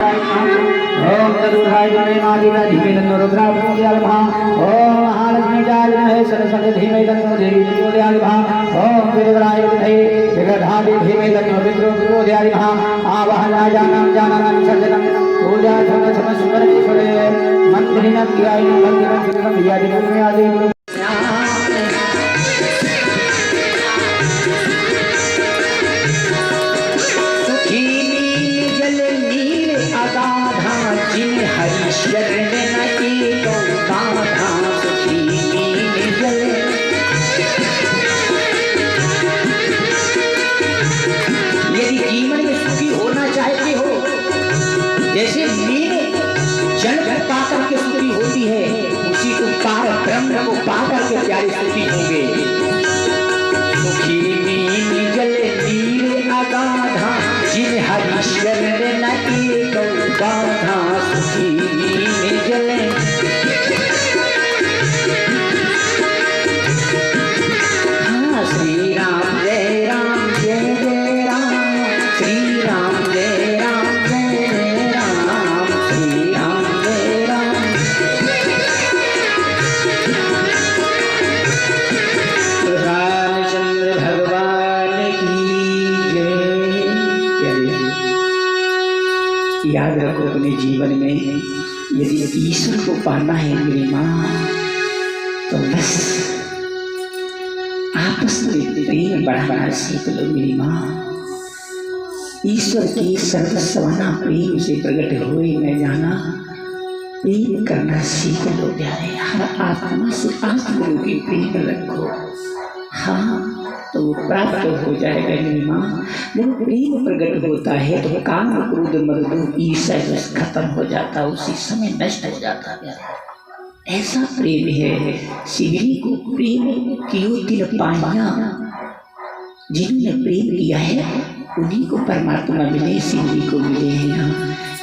ओम तरुधाय गणे मादिका धीमे तन्नो रुद्रा प्रचोदयाल्भा ओम महालक्ष्मी जाय है सरस्वती धीमे तन्नो देवी प्रचोदयाल्भा ओम विद्याय विधे जगधादि धीमे तन्नो विद्रो प्रचोदयाल्भा आवाहना जानानां सज्जनं पूजा धर्म सम सुंदर ईश्वरे मंत्रिणं ध्यायनं मंदिरं सुन्दरं यादिनं यादि जैसे नील जल पा करके सुखी होती है, उसी को पार ब्रह्म को पा करके प्यारे सुखी होंगे। सुखी नील जल नील अगाधा जिन हरि शरण न एको बाधा सुखी नील जल हाँ श्री राम जय राम जय जय राम श्री राम जय राम याद रखो अपने जीवन में यदि ईश्वर को पाना है मेरी माँ तो बस आपस में प्रेम बढ़ाना सीख लो मेरी माँ। ईश्वर की सर्वस्वना प्रेम से प्रकट हुए मैं जाना प्रेम करना सीख लो प्यारे। हर आत्मा से आत्मरूपी प्रेम रखो, हाँ तो वो प्राप्त हो जाएगा मेरी माँ। जब प्रेम प्रकट होता है तो काम क्रोध मद ईर्ष्या खत्म हो जाता, उसी समय नष्ट हो जाता है। ऐसा प्रेम है शिवरी को प्रेम कियो तिल पाया, जिन्होंने प्रेम किया है उन्हीं को परमात्मा मिले। शिवरी को मिले हैं ना,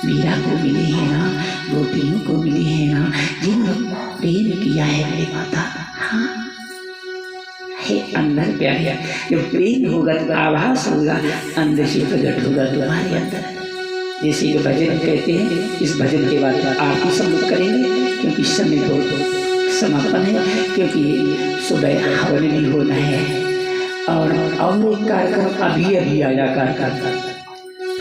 मीरा को मिले हैं ना, गोपियों को मिले हैं ना, जिन्होंने प्रेम किया है मेरी माता। हाँ है अंदर प्यारे, जब प्रेम होगा तो आभास होगा, अंदर से प्रकट होगा तुम्हारे अंदर। जैसे जो भजन कहते हैं, इस भजन के बाद आरती सब लोग करेंगे क्योंकि समय बहुत समापन है, क्योंकि सुबह हवन भी होना है और एक कार्यक्रम अभी आया कार्यक्रम।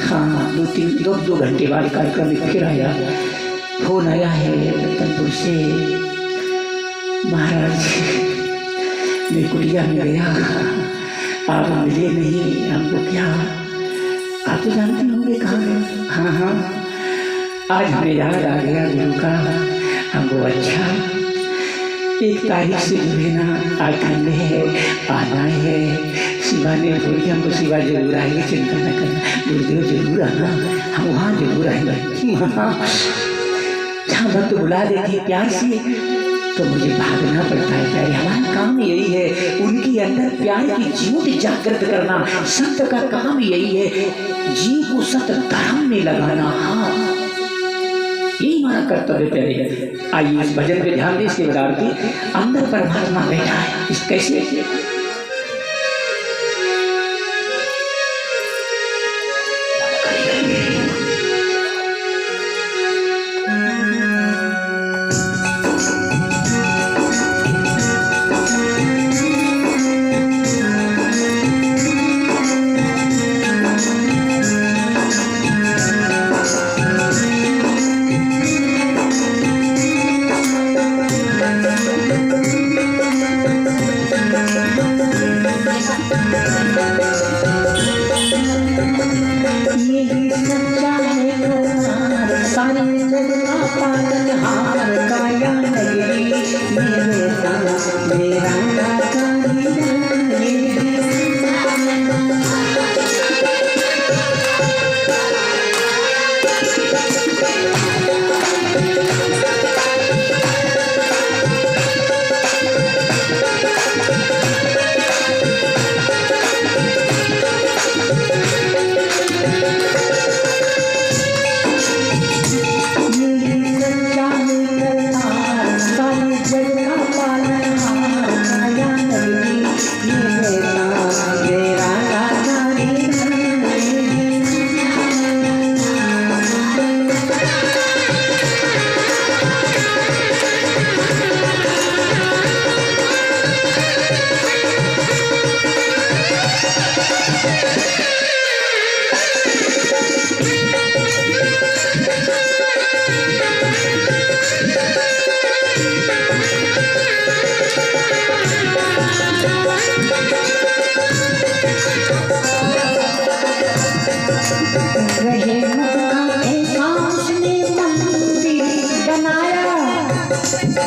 हाँ दो घंटे बाद कार्यक्रम फिर आया, फोन आया है रतनपुर से, महाराज मैं कुटिया में गया, आप मिले नहीं, हमको क्या आप तो जानते होंगे कहाँ गए। हाँ हाँ आज हमें याद आ गया गुरु का, हमको अच्छा 1 तारीख से जो है ना आखंड है, आना है। शिवा ने बोली हमको शिवा जरूर आएगी, चिंता न करना, गुरुदेव जरूर आना, हम वहाँ जरूर आएंगे। जहाँ भक्त बुला देते प्यार से तो मुझे भागना पड़ता है प्यारे। हमारा काम यही है, उनके अंदर प्यार की ज्योति जागृत करना, सत्य का काम यही है, जीव को सत्य धर्म में लगाना। हाँ यही हमारा कर्तव्य प्यारे। आइए इस भजन पे ध्यान दें, इसके बाद आरती। अंदर परमात्मा बैठा है, इस कैसे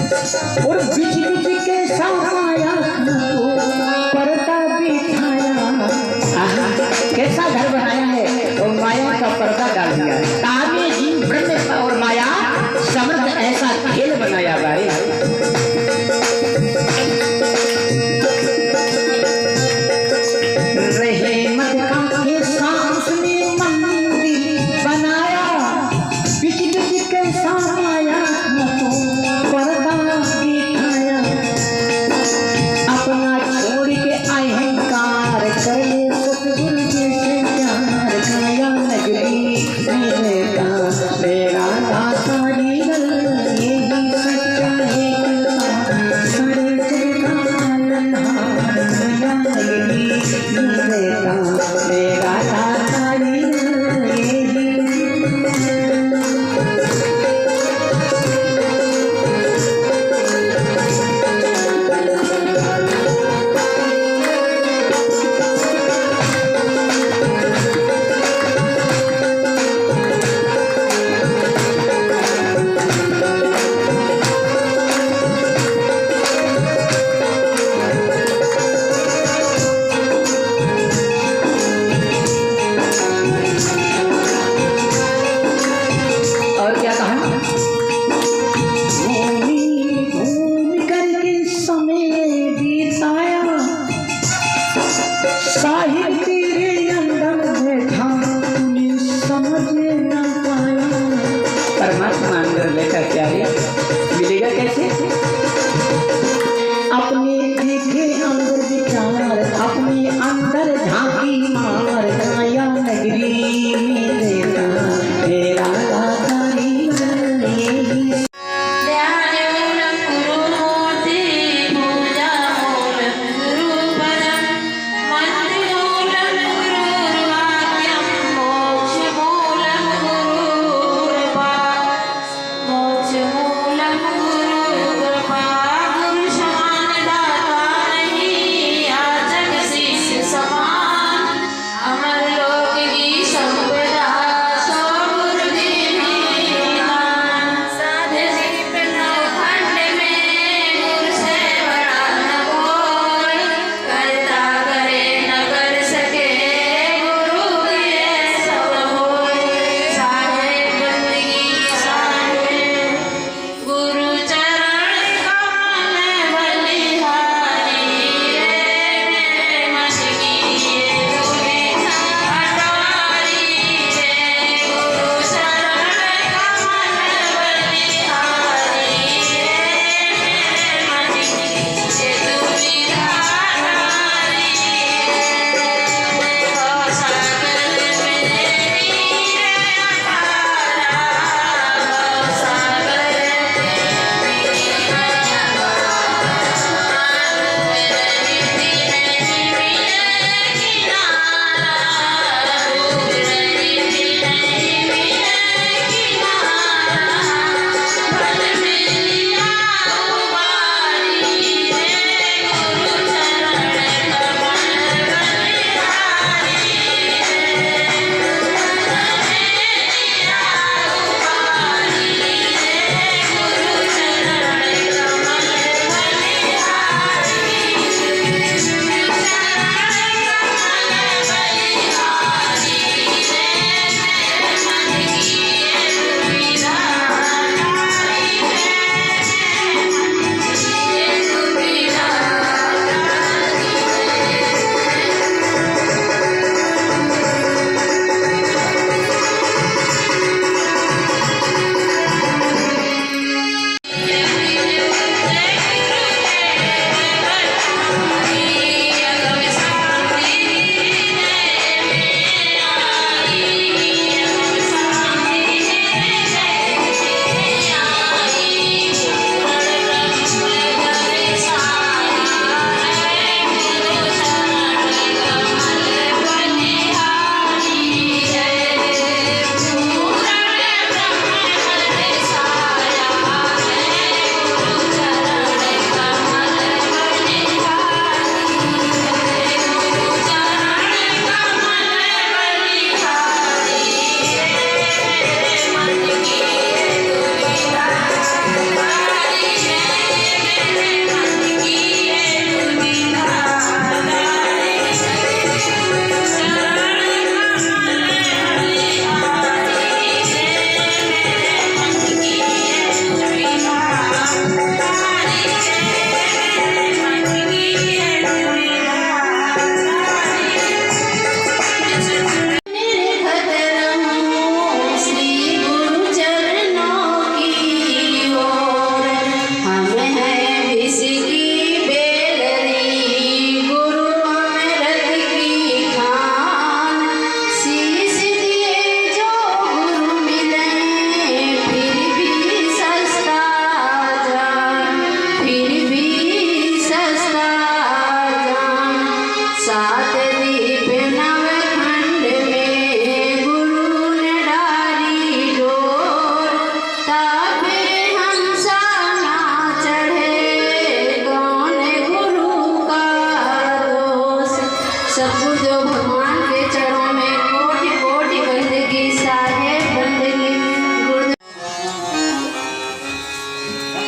और बिच बिच के साया पर्दा बिठाया। कैसा घर बनाया है और माया का पर्दा डाल दिया है। तामे जी ब्रह्म और माया समर्थ ऐसा खेल बनाया भाई। रहे मत का के सांस में मंदिर बनाया। बिच बिच के साया पर्दा बिठाया। अपना छोड़ के अहंकार करे सतगुरु जैसे प्यार गया नगरी मेरे का मेरा दाता जीवन यही सच्चा है सारे जग का पालनहार गया नगरी मेरे का मेरा दाता जीवन यही। और क्या कहा? घूमी घूम करके समय बिताया। साहिब तेरे अंदर बैठा तूने समझ न पाया। परमात्मा अंदर बैठा क्या है मिलेगा कैसे? अपने देखे अंदर विचार अपने अंदर झांकी मार गया नगरी मेरे तेरा दाता मोक्ष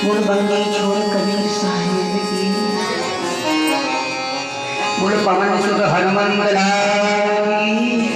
गुणबंगी छोड़ कबीर साहिब की गुण पवन सुत हनुमंत लाल की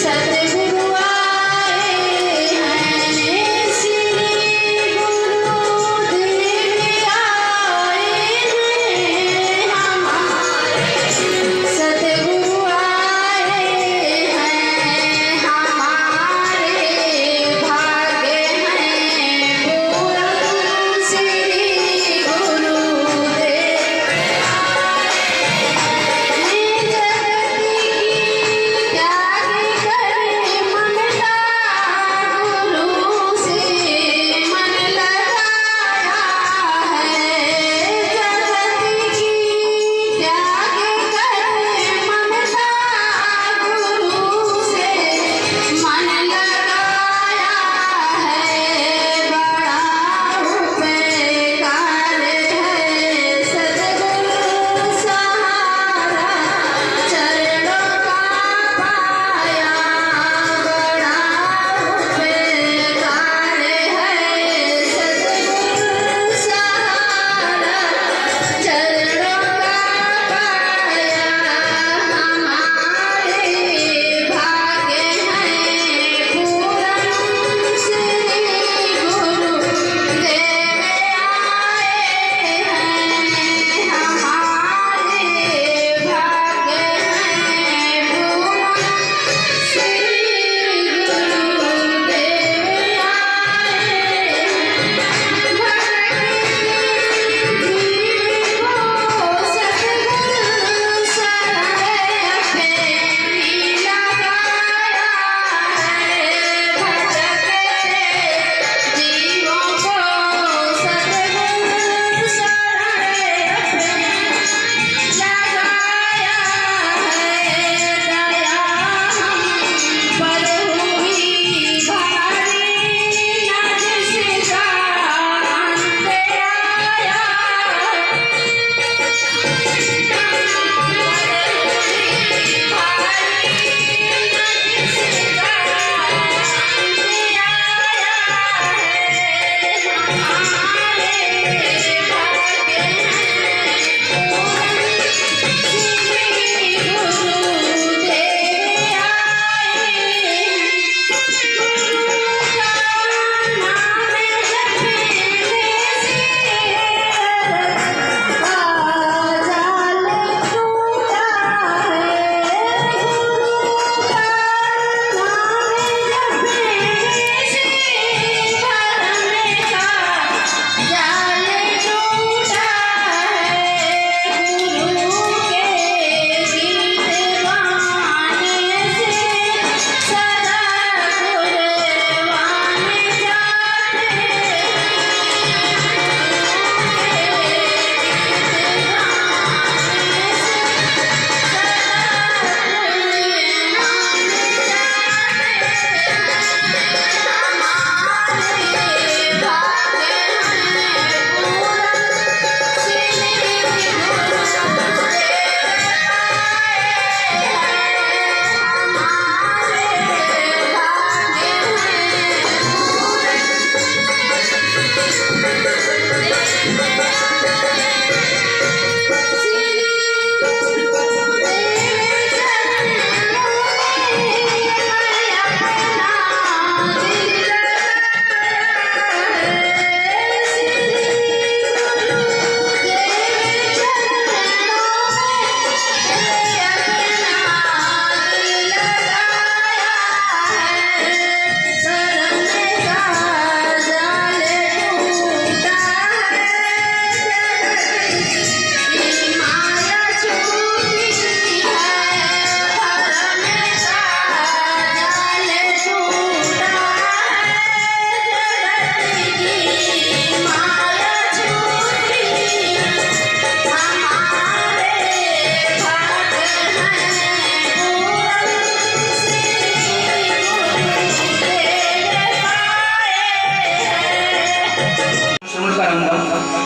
सतगुरु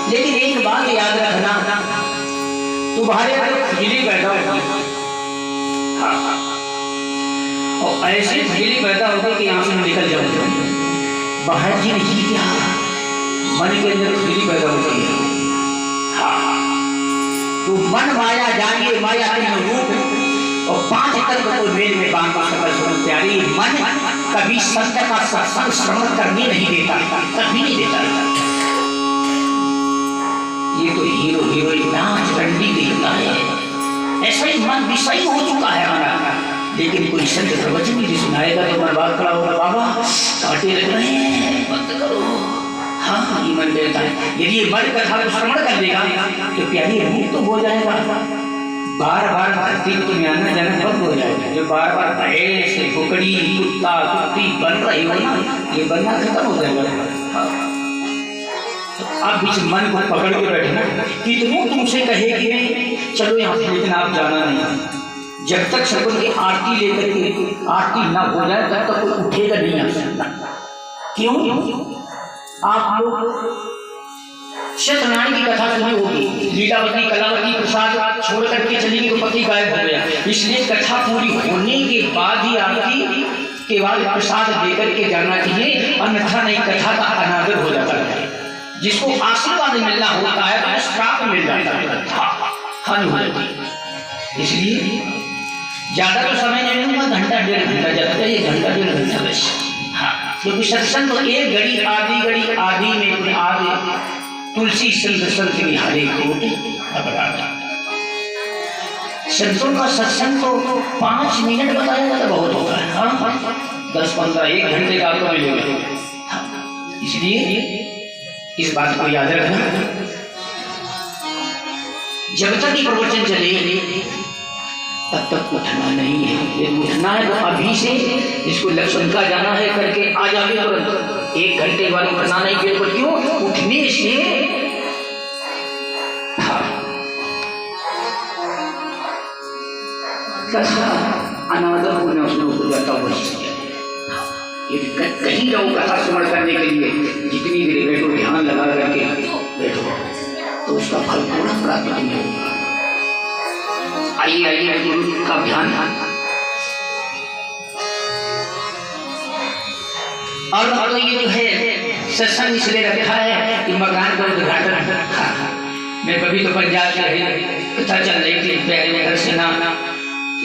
लेकिन एक बात याद रखना, तुम्हारे अंदर खुजली पैदा होगी। हाँ, और ऐसी खुजली पैदा होगी कि यहाँ से निकल जाओगे। बाहर जी नहीं क्या, मन के अंदर खुजली पैदा होती है। हाँ, तो मन माया जानिए माया के रूप और 5 तत्व को मेल में बांध सकल सुन प्यारी। मन कभी संत का सत्संग श्रवण करने नहीं देता, कभी नहीं देता। ये तो हीरो हीरोइन नाच रंडी देखता है, ऐसा ही मन विषय हो चुका है हमारा। लेकिन कोई संत प्रवचन नहीं सुनाएगा तो मन बात खड़ा होगा, बाबा कांटे लग रहे हैं, बंद करो। हाँ, ये मन देता है। यदि ये मन कथा को श्रवण कर देगा तो प्यारी मुक्त तो हो जाएगा। बार बार धरती में आना जाना बंद हो जाएगा। जो बार बार भैंस कुकड़ी कुत्ता कुत्ती बन रही हो ना, ये बनना खत्म हो जाएगा। आप बीच मन को पकड़ के बैठे ना, कितने तुमसे कहेगी नहीं चलो यहाँ से, लेकिन आप जाना नहीं। जब तक सगुन की आरती लेकर के आरती ना हो जाए तब तक कोई उठेगा नहीं आ सकता। क्यों? आप लोग सत्यनारायण की कथा सुनी होगी, लीलावती कलावती प्रसाद छोड़ करके चली गई तो पति गायब हो गया। इसलिए कथा पूरी होने के बाद ही आरती के बाद प्रसाद देकर के जाना चाहिए, अन्यथा नहीं कथा का अनादर हो जाता है। जिसको आशीर्वाद मिलना होता है तो श्राप मिल जाता है, हानि हो जाती है। इसलिए ज्यादा तो समय नहीं लूंगा, घंटा 1.5 घंटा जब तक, ये घंटा 1.5 घंटा बस। हाँ, क्योंकि सत्संग तो एक घड़ी आधी में आधे तुलसी संत निहारे कोट अबराधा। संतों का सत्संग तो 5 मिनट बताया जाता बहुत होगा। हाँ, 10-15 1 घंटे का आपको मिलेगा। इसलिए इस बात को याद रखना, जब तक ये प्रवचन चले तब तक उठना नहीं है। यदि उठना है तो अभी से इसको लक्ष्मण का जाना है करके आ जाए तुरंत। 1 घंटे बाद उठना नहीं, बिल्कुल। क्यों? उठने से अनादर होने उसने उसको जाता हुआ कहीं जाओ कथा स्मरण करने के लिए, जितनी देर बैठो ध्यान लगा करके बैठो तो उसका फल पूरा प्राप्त नहीं होगा। आइए गुरु का ध्यान। और तो ये जो है सत्संग इसलिए रखा है कि मकान का उद्घाटन। मैं कभी तो पंजाब से कथा चल रही थी, प्यारे घर से ना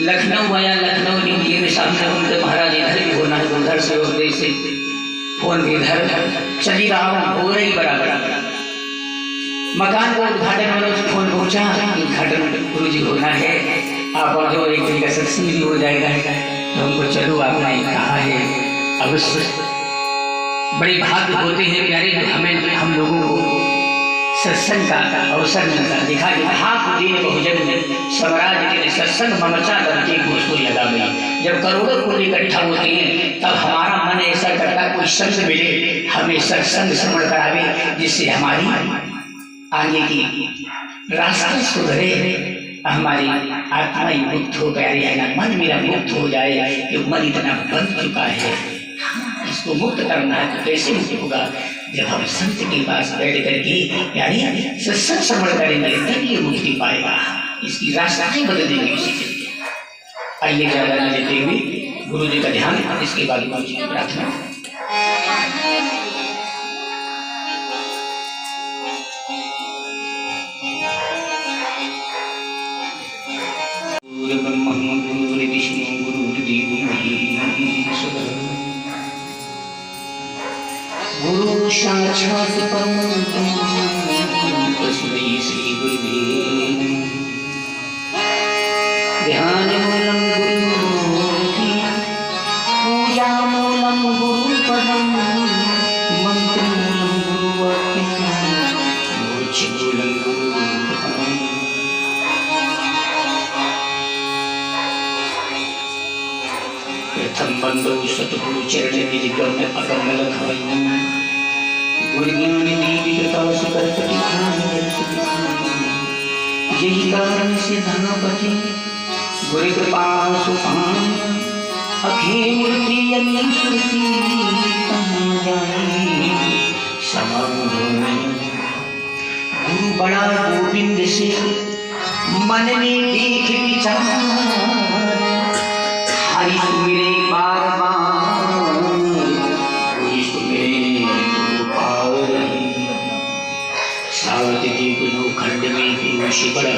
लखनऊ आया, लखनऊ न्यूज में सामने उनके महाराज इधर भी होना है, उधर से उधर से फोन भी इधर चली रहा हूँ, हो रही बराबर। मकान का उद्घाटन वालों से फोन पहुंचा, उद्घाटन गुरु जी होना है, आप आओ, एक दिन का सत्संग भी हो जाएगा। तो हमको चलो आपने कहा है, अवश्य। बड़े भाग्य होते हैं प्यारे जो हमें हम लोगों को सत्संग का अवसर मिलता है। देखा कि दिन बहुजन में स्वराज के सत्संग ममचा करके घोषो लगा गई। जब करोड़ों को इकट्ठा होते हैं तब हमारा मन ऐसा करता है कोई संत मिले, हमें सत्संग श्रवण करावे, जिससे हमारी आगे की रास्ता सुधरे, हमारी आत्मा ही मुक्त हो, प्यारे है ना, मन मेरा मुक्त हो जाए। ये मन इतना बंध चुका है, इसको मुक्त करना है तो कैसे मुक्त होगा? जब हम संत के पास बैठ करके यानी सत्संग श्रवण करेंगे तब ये मुक्ति पाएगा, इसकी रास्ताएं बदल देंगे उसी के लिए। आइए ज्यादा न लेते हुए गुरु जी का ध्यान, इसके बाद गुरु जी की प्रार्थना। गुरु ब्रह्मा गुरु विष्णु गुरुर्देवो महेश्वरः, गुरु साक्षात् परब्रह्म तस्मै श्री गुरुवे नमः। ध्यान मूलम गुरुमूर्ति, पूजा मूलम गुरुपदम, मंत्र मूलम गुरुवाक्यम, मोक्ष मूलम गुरुपदम। प्रथम बंदो सतगुरु चरण निजगम अगम लखवैनम, गुरु ज्ञान दीदी कृपा से करकटी यही कारण से धन बचे, गुरु कृपा सुपान अखिल मूर्ति अमीश्वरी कहाँ जाए समागम। बड़ा गोविंद से मन में देख विचार, हरि मेरे बार बार मेरे पावर। सावत के गुरु खंड में पीयूष बड़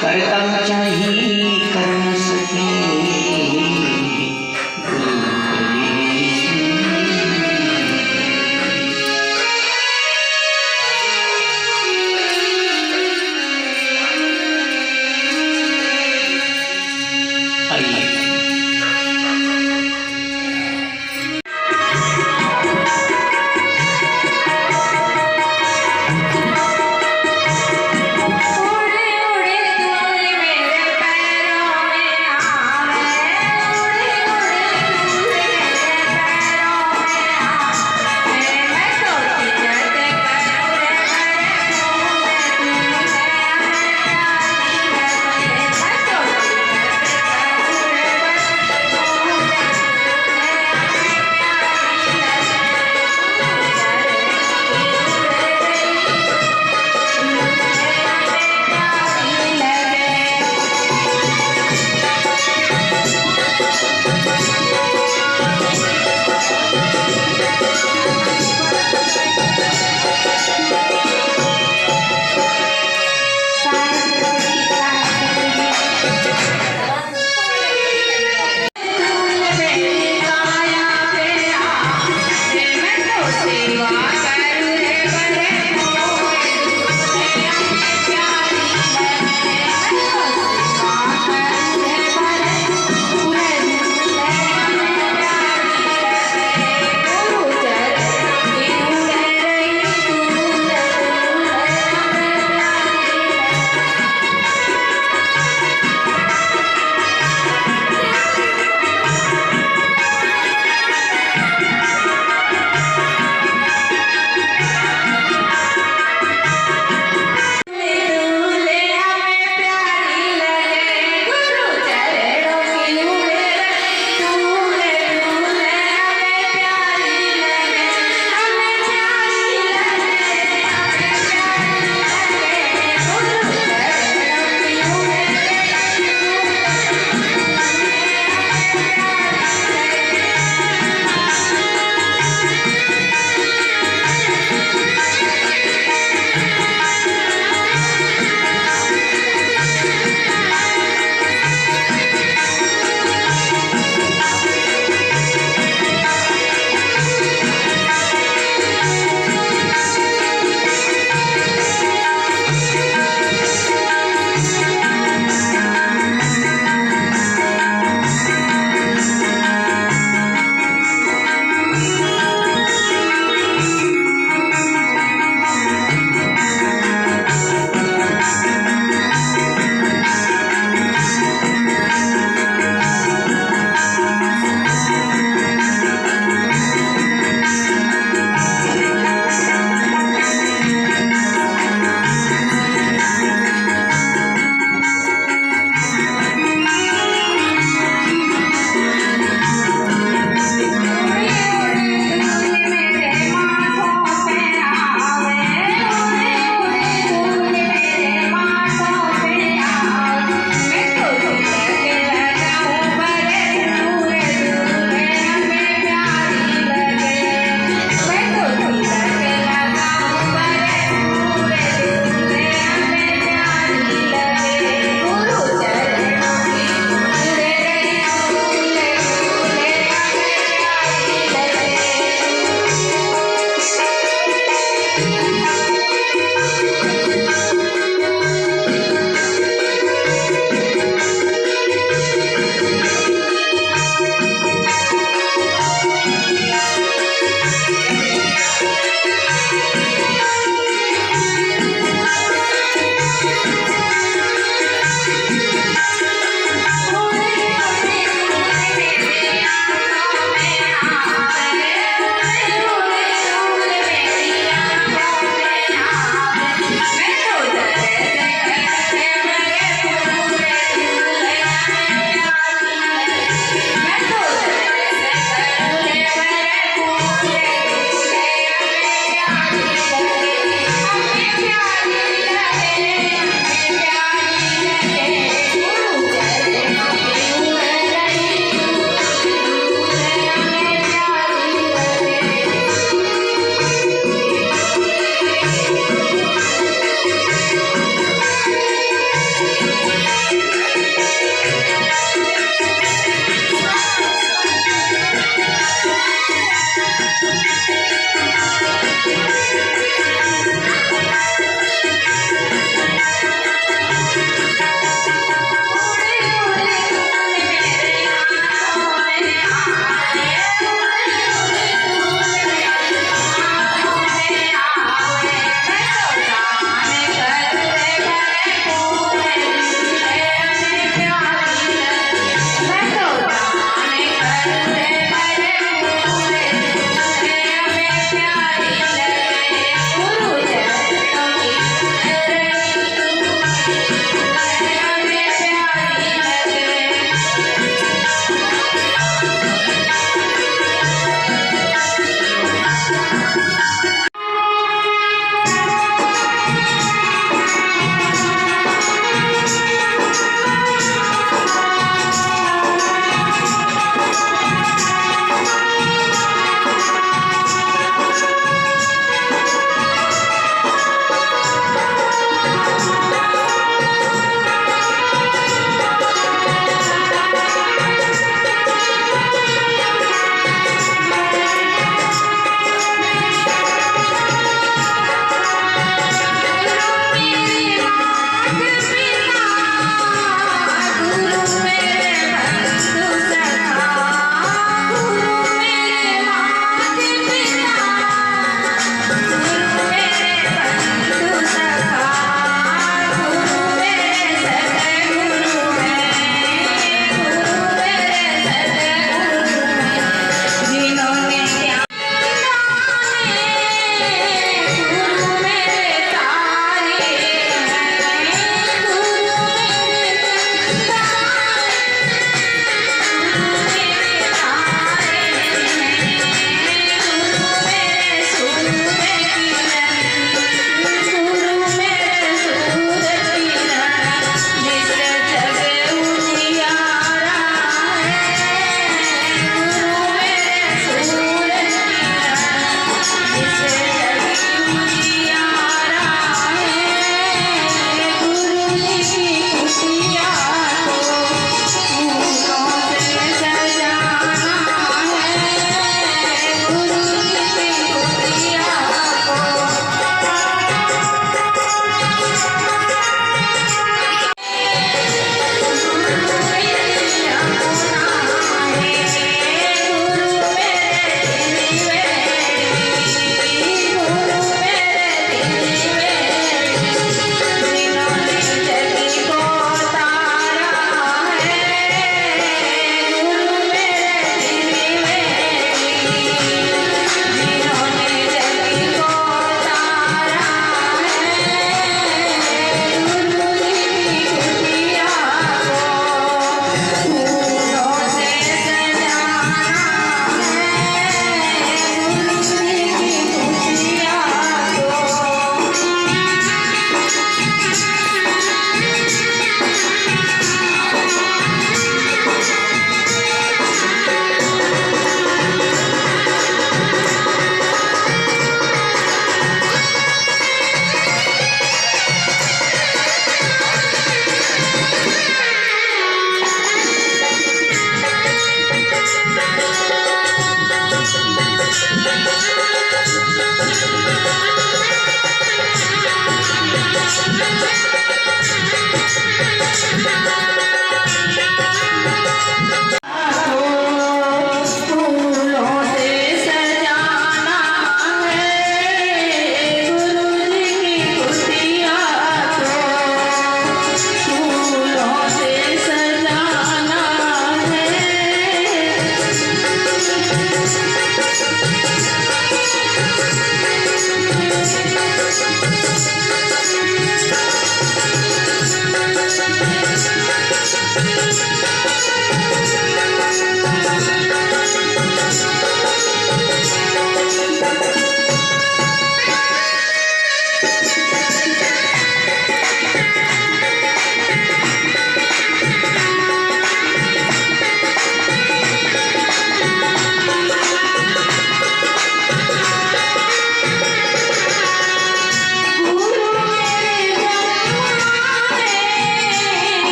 करता चाहिए कर न सके उड़े उड़े तूने मेरे पैरों में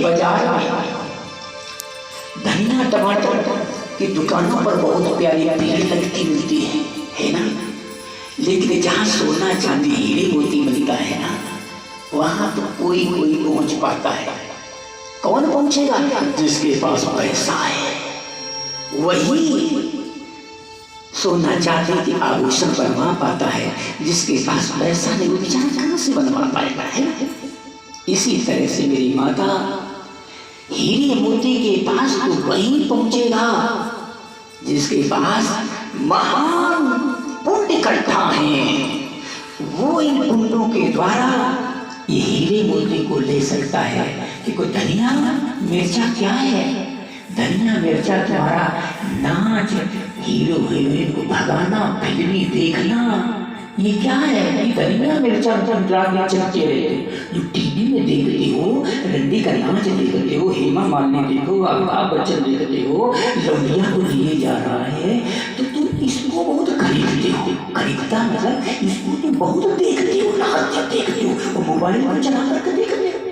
बाजार में धनिया टमाटर की दुकानों पर बहुत प्यारी भीड़ लगती मिलती है ना। लेकिन जहाँ सोना चांदी हीरे मोती मिलता है ना, वहां तो कोई कोई पहुंच पाता है। कौन पहुंचेगा? जिसके पास पैसा है वही सोना चांदी के आभूषण बनवा पाता है। जिसके पास पैसा नहीं वो बेचारा कहां से बनवा पाएगा, है? इसी तरह से मेरी माता हीरे मोती के पास तो वही पहुंचेगा जिसके पास महान पुण्य इकट्ठा है। वो इन पुण्यों के द्वारा ये हीरे मोती को ले सकता है। कि कोई धनिया मिर्चा क्या है? धनिया मिर्चा तुम्हारा नाच, हीरो हीरोइन को भगाना, फिल्मी देखना, ये क्या है? ये धनिया मिर्चा ड्रामे चलते रहते। जो टीवी में देखते हो, रंडी का नाच देखते हो, हेमा मालिनी देखो, अमिताभ बच्चन देखते हो, लौंडिया को लिए जा रहा है, तो तुम इसको बहुत खरीदते हो। खरीदता मतलब इसको तुम बहुत देखते हो, नाच देखते हो, और मोबाइल पर चला करके देखते हो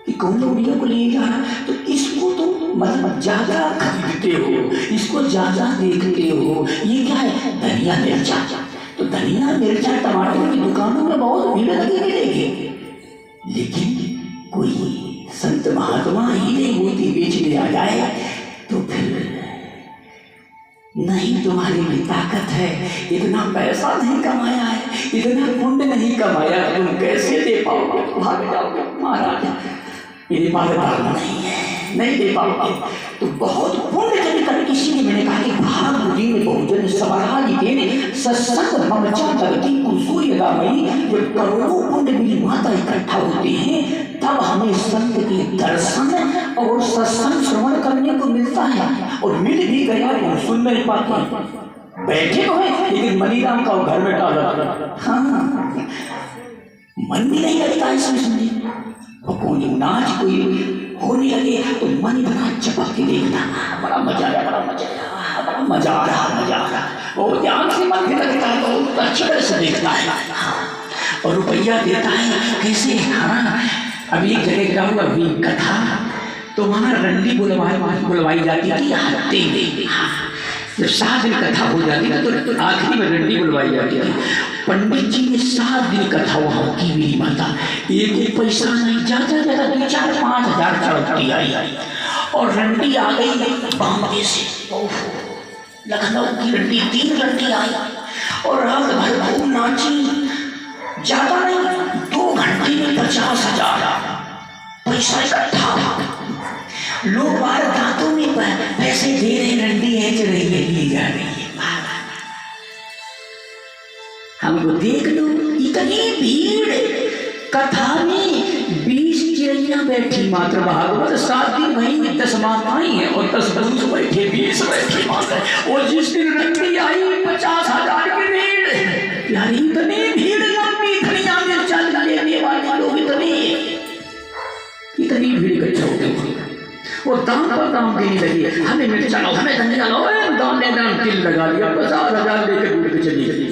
कि कौन लौंडिया को लिए जा रहा है, तो इसको तुम मतलब ज्यादा खरीदते हो, इसको ज्यादा देखते हो। ये क्या है? धनिया मिर्चा। तो धनिया मिर्चा टमाटर की दुकानों में बहुत भीड़ लगी मिलेगी, लेकिन कोई संत महात्मा हीरे मोती बेचने आ जाए तो फिर नहीं, तुम्हारी में ताकत है, इतना पैसा नहीं कमाया है, इतना पुण्य नहीं कमाया, तुम कैसे दे पाओगे? भाग जाओगे, महाराज मेरे पास धर्म नहीं है, नहीं दे पाओगे। तो बहुत पुण्य करके किसी ने, मैंने कहा कि भागवती में बहुजन समाराजिते ने सत्संग ममचा तगति कुसूर्य गामई, जब करोड़ों पुण्य मेरी माता इकट्ठा होते हैं तब हमें संत के दर्शन और सत्संग श्रवण करने को मिलता है। और मिल भी गया तो सुन नहीं पाते, बैठे तो हैं लेकिन मनीराम का घर में डाला, हाँ मन भी नहीं लगता इसमें सुनने। और कोई नाच कोई होने लगे तो मन बड़ा चपक के देखना, बड़ा मजा आया, बड़ा मजा आया, बड़ा मजा आ रहा। और ध्यान से मन भी लगता है, बहुत अच्छी तरह से देखता है। और रुपया देता है कैसे? हाँ, अभी एक जगह गया हुआ अभी कथा, तो वहाँ रंडी बुलवाई जाती थी हफ्ते में। जब 7 दिन कथा हो जाती थी तो आखिरी में रंडी बुलवाई जाती थी। पंडित जी ने 7 दिन कथा वहाँ की, मेरी माता एक पैसा नहीं, ज्यादा 2-4-5 हजार चढ़ती आई। और रंडी आ गई बॉम्बे से, लखनऊ की रंडी, 3 रंडी आई और रात भर खूब नाची। ज्यादा नहीं, 2 घंटे में 50,000 पैसा इकट्ठा। लोग बाहर दांतों में पैसे दे रहे, रंडी ऐच रही है, ली जा रही है। हमको देख लो, इतनी भीड़ कथा में 20 चिड़ियां बैठी मात्र भागवत 7 दिन वही 10 माताएं हैं और 10 बंधु बैठे, 20 बैठे मात्र। और जिस दिन रंडी आई 50,000 की भीड़, यार इतनी भीड़ लंबी, धनिया में चल लेने वाले लोग इतनी भीड़ इकट्ठा हो गई। वो दाम पर दाम देने लगी, हमें मिर्चा लो, हमें धनिया लो, दाम तिल लगा लिया, 50,000 लेकर दूर के चली गई।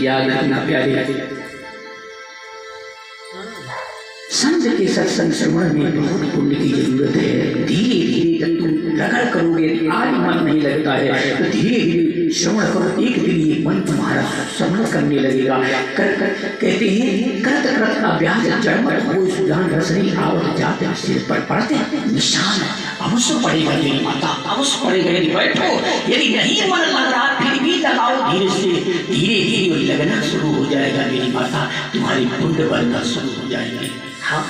याद रखना प्यारे, संत के सत्संग श्रवण में बहुत पुण्य की जरूरत है। धीरे धीरे जब तुम रगड़ करोगे, आज मन नहीं लगता है तो धीरे धीरे श्रवण करो, एक दिन ये मन तुम्हारा श्रवण करने लगेगा। कहते हैं करत करत अभ्यास जड़मत हो सुजान रसनी आवत जाते सिर पर पड़ते निशान अवश्य पड़ेगा। मेरी माता अवश्य पड़ेगा। यदि बैठो, यदि नहीं मन लग रहा फिर भी लगाओ, धीरे से धीरे धीरे लगना शुरू हो जाएगा। मेरी माता तुम्हारी पुण्य बनना शुरू हो जाएगी। हाँ,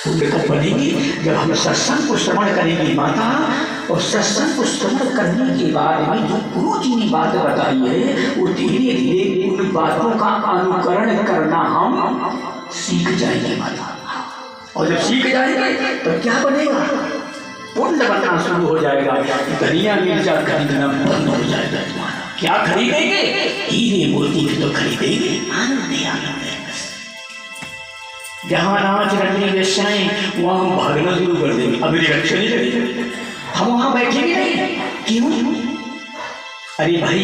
पुण्य कब बनेगी? जब हम सत्संग को श्रवण करेंगे माता। और सत्संग को श्रवण करने के बाद में जो गुरु जी ने बात बताई है वो धीरे धीरे उन बातों का अनुकरण करना हम सीख जाएंगे माता। और जब सीख जाएंगे तो क्या बनेगा? पुण्य बनना शुरू हो जाएगा। धनिया मिर्चा खरीदना बंद हो जाएगा तुम्हारा। क्या खरीदेंगे? हीरे मोती तो खरीदेंगे। आनंद जहाँ नाच रंगनी वेश्याएं वहाँ भागना शुरू कर देंगे। अभी रिएक्शन ही लगेगी, हम वहाँ बैठेंगे नहीं। क्यों? अरे भाई,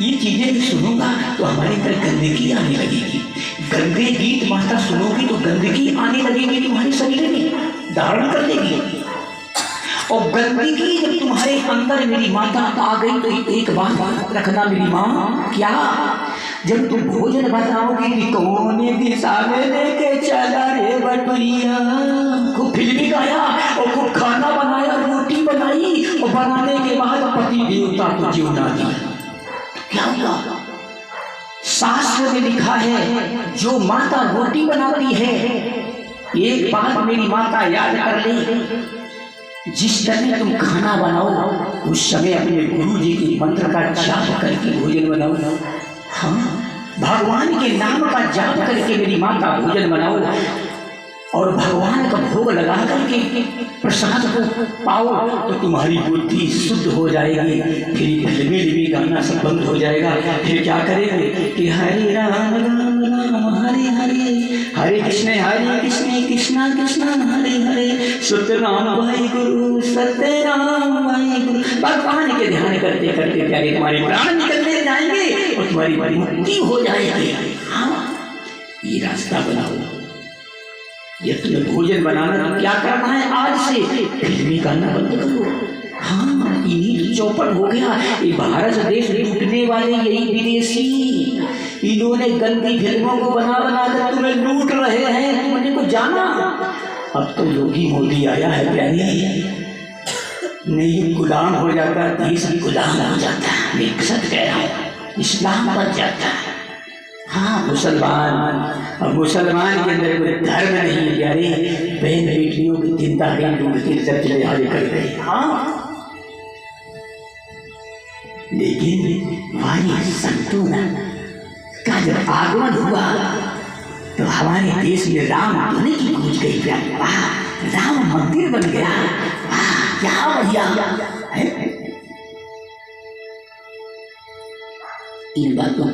ये चीजें भी सुनूंगा तो हमारे अंदर गंदगी आने लगेगी। गंदे गीत माता सुनोगी तो गंदगी आने लगेगी तुम्हारे शरीर में, धारण कर लेगी। और गंदगी जब तुम्हारे अंदर मेरी माता आ गई तो एक बात रखना मेरी माँ, क्या जब तुम भोजन बनाओगी तो कोने दिशा में लेके चला रे बटुरिया। खूब फिल्मी गाया और खूब खाना बनाया, रोटी बनाई और बनाने के बाद पति देवता को जीवना दिया। क्या हुआ? शास्त्र में लिखा है जो माता रोटी बनाती है, एक बात मेरी माता याद कर ले, जिस समय तुम खाना बनाओ उस समय अपने गुरु जी के मंत्र का जाप करके भोजन बनाओ। हाँ, भगवान के नाम का जाप करके मेरी माता भोजन बनाओ और भगवान का भोग लगा करके प्रसाद को पाओ तो तुम्हारी बुद्धि शुद्ध हो जाएगी। फिर फिल्मी लिमी गाना सब बंद हो जाएगा। फिर क्या करेंगे कि हरे राम राम राम हरे हरे, हरे कृष्ण कृष्ण कृष्ण हरे हरे, सत्य राम भाई गुरु सत्य राम भाई गुरु। भगवान के ध्यान करते करते प्यारे तुम्हारे प्राण निकलने जाएंगे और तुम्हारी मुक्ति हो जाएगी। हाँ, ये रास्ता बनाओ। ये तुम्हें भोजन बनाना तो क्या करना है, आज से फिल्मी गाना बंद करो। हाँ, इन्हीं चौपट हो गया। ये भारत देश लूटने वाले यही विदेशी, इन्होंने गंदी फिल्मों को बना बना कर तुम्हें लूट रहे हैं। तुमने को जाना? अब तो योगी मोदी आया है प्यारी, नहीं गुलाम हो जाता, देश भी गुलाम हो जाता है। मैं सच कह रहा हूँ, इस्लाम बन जाता है। हाँ, मुसलमान, अब मुसलमान के अंदर कोई धर्म नहीं है प्यारे। बहन बेटियों की चिंता है, लोग की सब चले आगे कर रहे। हाँ, लेकिन हमारी संतों का जब आगमन हुआ तो हमारे देश में राम आने की गूंज गई प्यारे। वाह, राम मंदिर बन गया। वाह, क्या बढ़िया है। इन बातों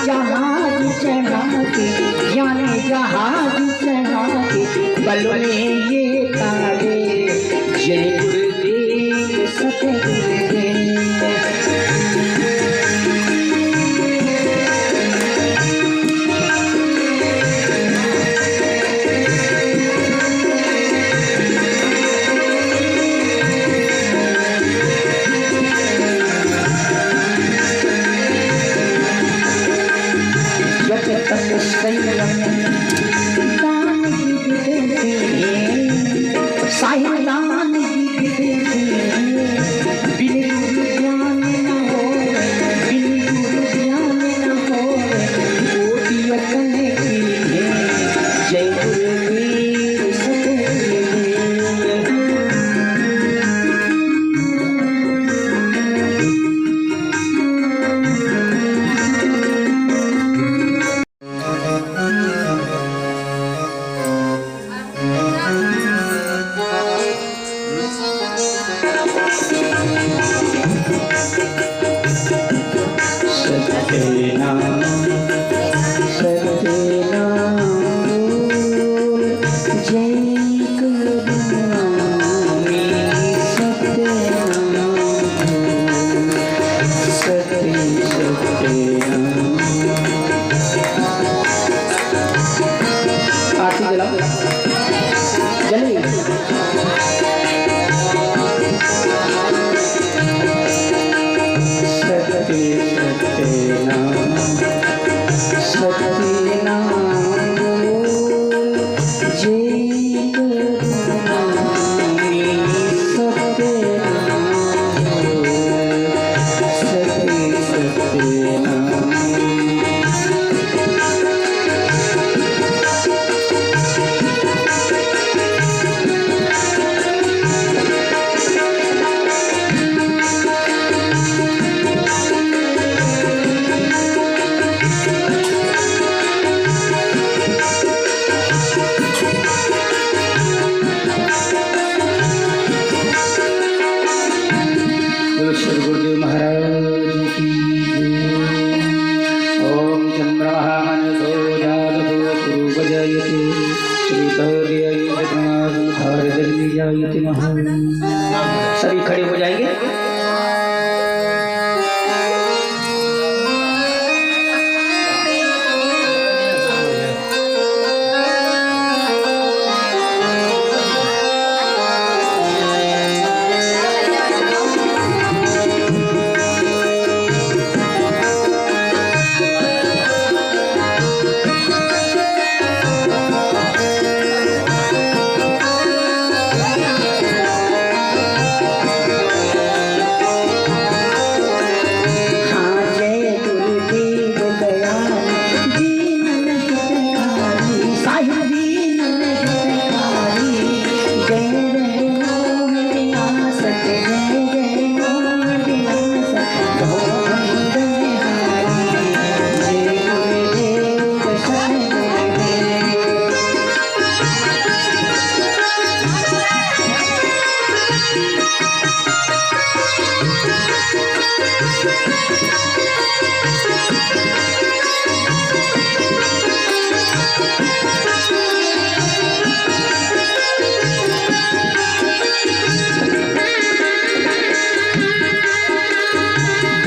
जहाज चढ़ा के, ज्ञान जहाज चढ़ा के, बल में ये तारे, जय गुरुदेव सतगुरुदेव। सभी खड़े हो जाएंगे।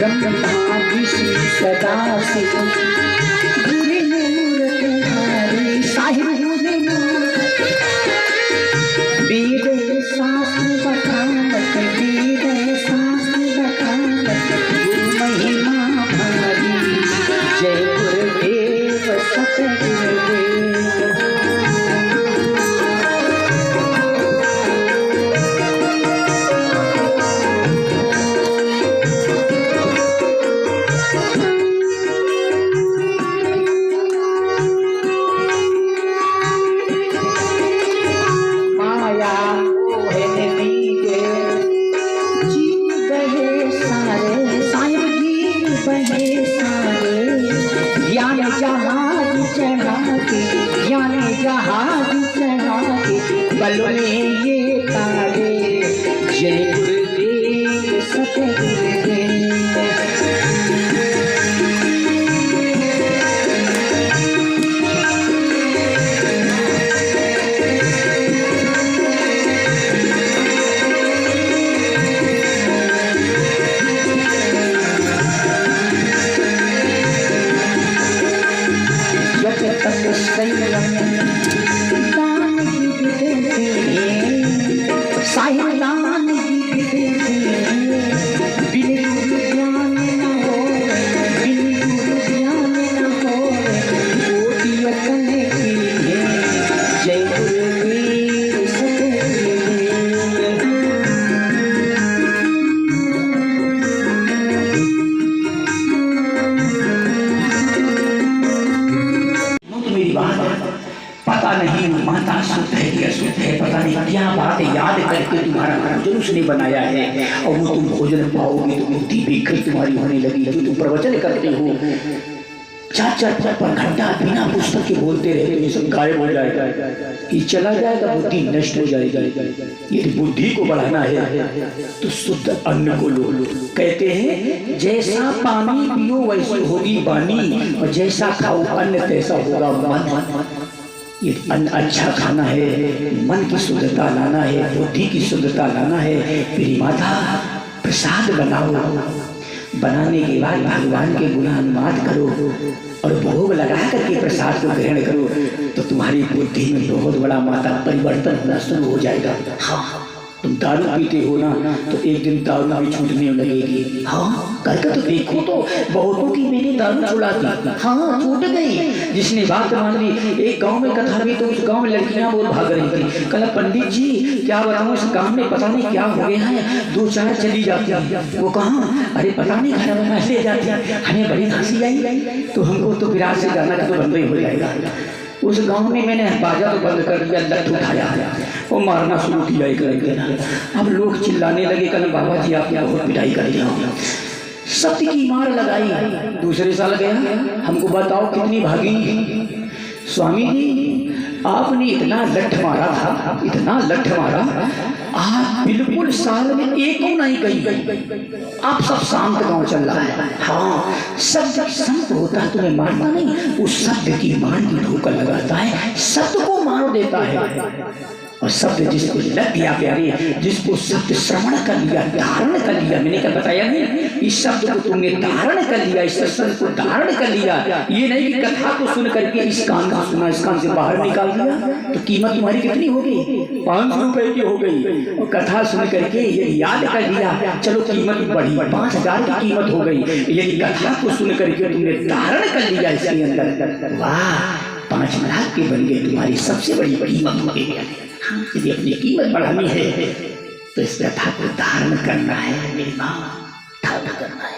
ब्रह्मा विष्णु सदा शिव गुरु मूरत धारी साहिब वेद शास्त्र बखानत वेद शास्त्र बखानत गुरु महिमा भारी जय गुरुदेव सतगुरुदेव। जहाज चढ़ा के ज्ञान जहाज चढ़ा के बल में ये तारे जय गुरुदेव सतगुरुदेव। पता नहीं माता शुद्ध है कि अशुद्ध है, पता नहीं क्या बात याद करके तुम्हारा भोजन उसने बनाया है, और वो तुम भोजन पाओगे तो बुद्धि बेखरी तुम्हारी होने लगी। जो तुम प्रवचन करते हो 4-4 पर घंटा बिना पुस्तक के बोलते रहते, ये सब गायब हो जाएगा, ये चला जाएगा, बुद्धि नष्ट हो जाएगी। यदि बुद्धि को बढ़ाना है तो शुद्ध अन्न को लो। कहते हैं जैसा पानी पियो वैसी होगी वाणी, और जैसा खाओ अन्न तैसा होगा मन। ये अन्न अच्छा खाना है, मन की शुद्धता लाना है, बुद्धि की शुद्धता लाना है। मेरी माता प्रसाद बनाओ, बनाने के बाद भगवान के गुणानुवाद करो और भोग लगा करके प्रसाद को ग्रहण करो, तो तुम्हारी बुद्धि में बहुत बड़ा माता परिवर्तन होना शुरू हो जाएगा। हाँ, तुम दारू पीते हो ना, तो एक दिन दारू भी छूटने लगेगी। हाँ, करके तो देखो, तो बहुतों की मैंने दारू छुड़ा दी, हाँ छूट गई। जिसने बात मान ली, एक गांव में कथा भी, तो उस गांव में लड़कियां बहुत भाग रही थी। कल पंडित जी क्या बताऊं, इस गांव में पता नहीं क्या हो गया है, 2-4 चली जाती है। वो कहाँ? अरे पता नहीं, घर में ले जाती है, हमें बड़ी हंसी आई, तो हमको तो विराट से जाना का तो बंद ही हो जाएगा। उस गांव में मैंने बाजा तो बंद कर दिया, लठ उठाया वो मारना शुरू किया एक लड़के। अब लोग चिल्लाने लगे, कल बाबा जी आपने बहुत पिटाई कर दिया, सत्य की मार लगाई। दूसरे साल गया, हमको बताओ कितनी भागी। स्वामी जी आपने इतना लठ मारा था, इतना लठ मारा, आप बिल्कुल साल में एक नहीं गई, आप सब शांत गांव चल रहा है। हाँ, शब्द संत होता है, तुम्हें मारना नहीं, उस शब्द की मान की धोखा लगाता है, शब्द को मार देता है। और शब्द जिसको लग गया प्यारे, जिसको शब्द श्रवण कर लिया, धारण कर लिया, मैंने क्या बताया नहीं, इस शब्द को तुमने धारण कर लिया, इस सत्संग को धारण कर लिया। ये नहीं कि कथा को सुन करके इस कान को सुना, इस कान से बाहर निकाल दिया, तो कीमत तुम्हारी कितनी हो गई? 500 रुपए की हो गई। और कथा सुन करके ये याद कर लिया, चलो कीमत बढ़ी, 5000 की कीमत हो गई। यदि कथा को सुन करके तुमने धारण कर लिया इसके अंदर, वाह, 5 लाख की बन गई तुम्हारी सबसे बड़ी कीमत हो गई। हाँ, यदि अपनी कीमत बढ़ानी है तो इस कथा को धारण करना है मेरी माँ, धारण करना है।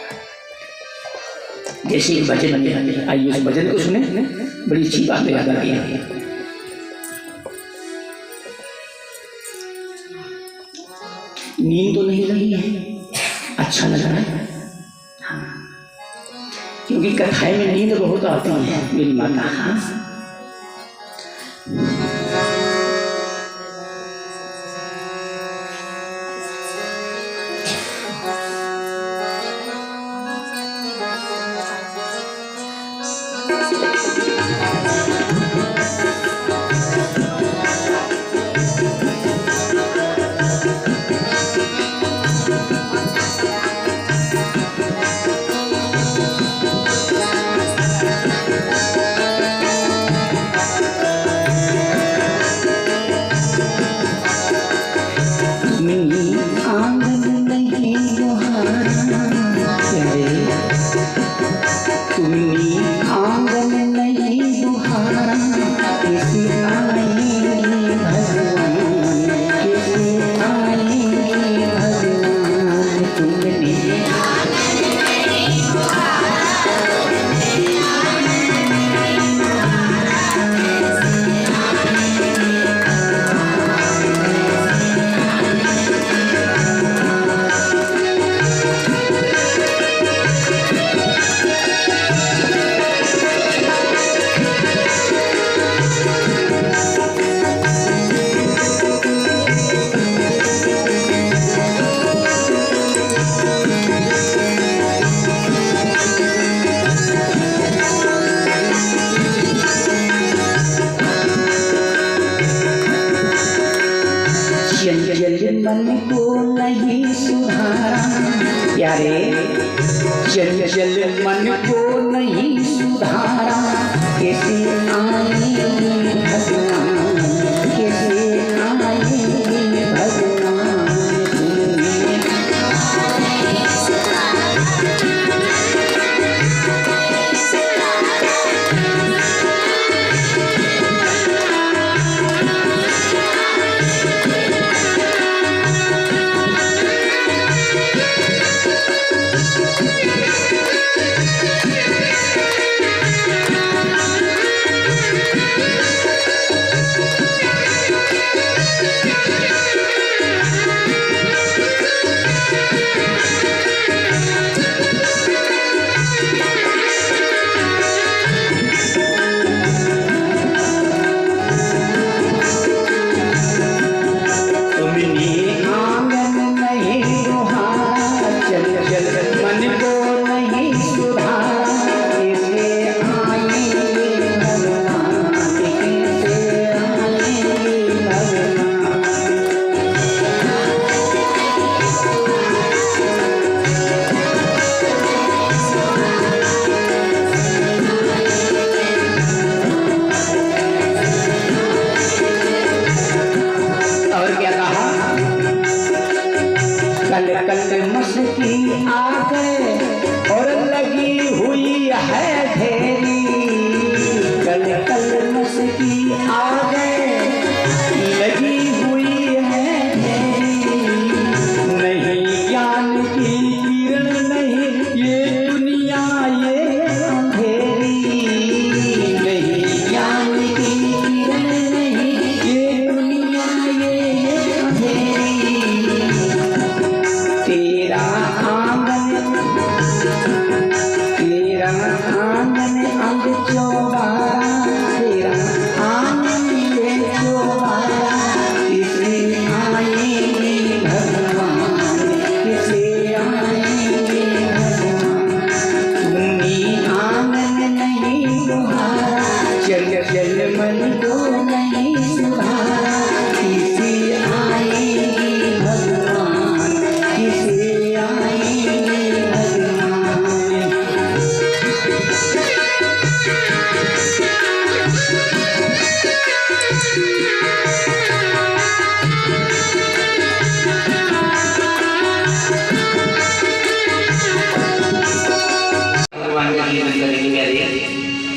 जैसे भजन में, आइए उस भजन को सुने, बड़ी अच्छी बात याद आ रही है। नींद तो नहीं लगी है, अच्छा लग रहा है। हाँ, क्योंकि कथाएं में नींद बहुत आती है मेरी माता। हाँ, मन को नहीं सुधारा प्यारे, चंचल मन को नहीं सुधारा, कैसे आए भगवान, कैसे आए भगवान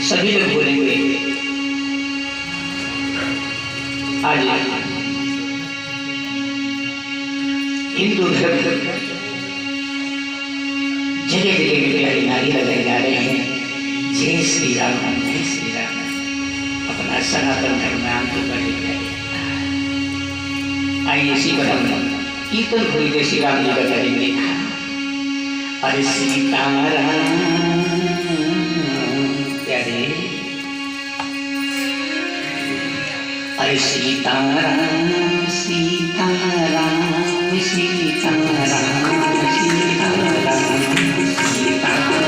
सभी लोग बोलेंगे आज हिंदू धर्म जगह जगह में प्यारी नारी लगाए जा रहे हैं, जय श्री राम जय श्री राम। अपना सनातन धर्म में आम तो बढ़े। आइए इसी पर हम कीर्तन भूल के श्री राम जी का करेंगे। अरे सीताराम प्यारे, अरे सीताराम सीताराम सीताराम सीताराम सीताराम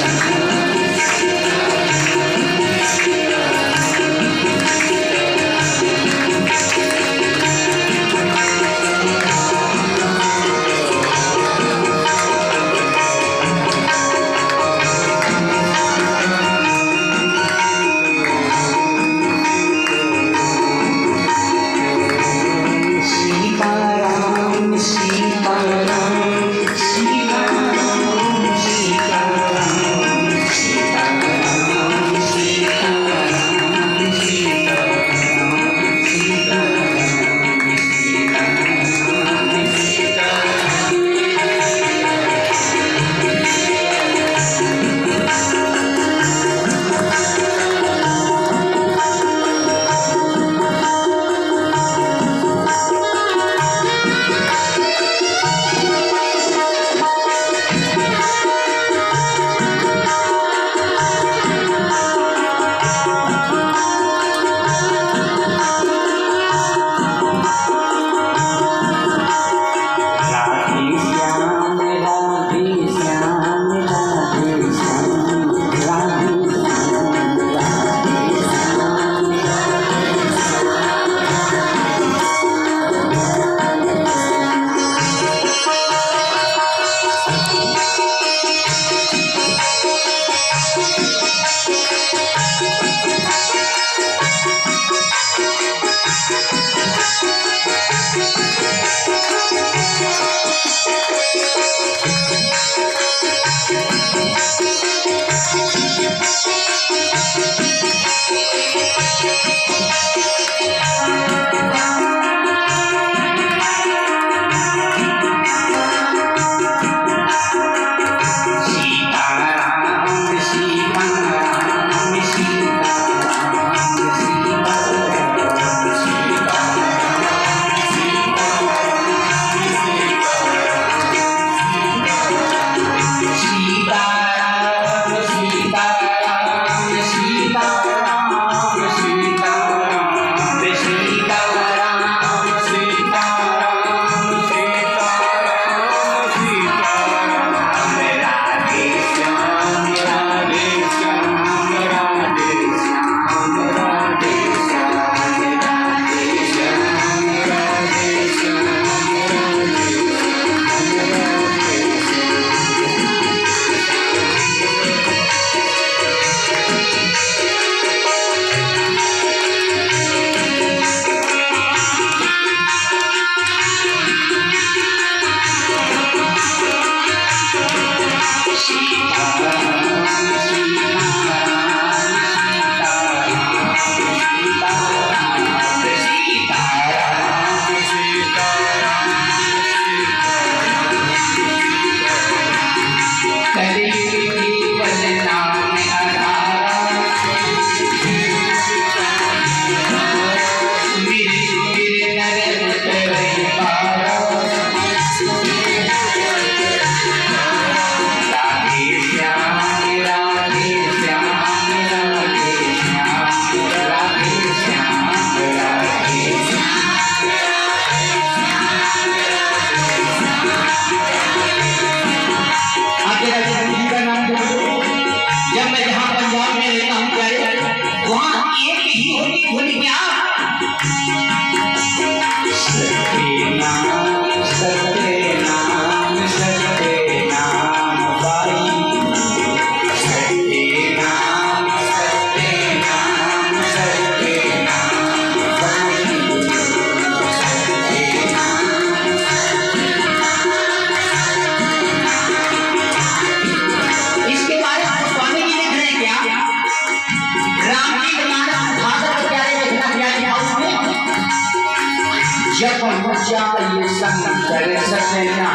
जब जाए शंकर सजना,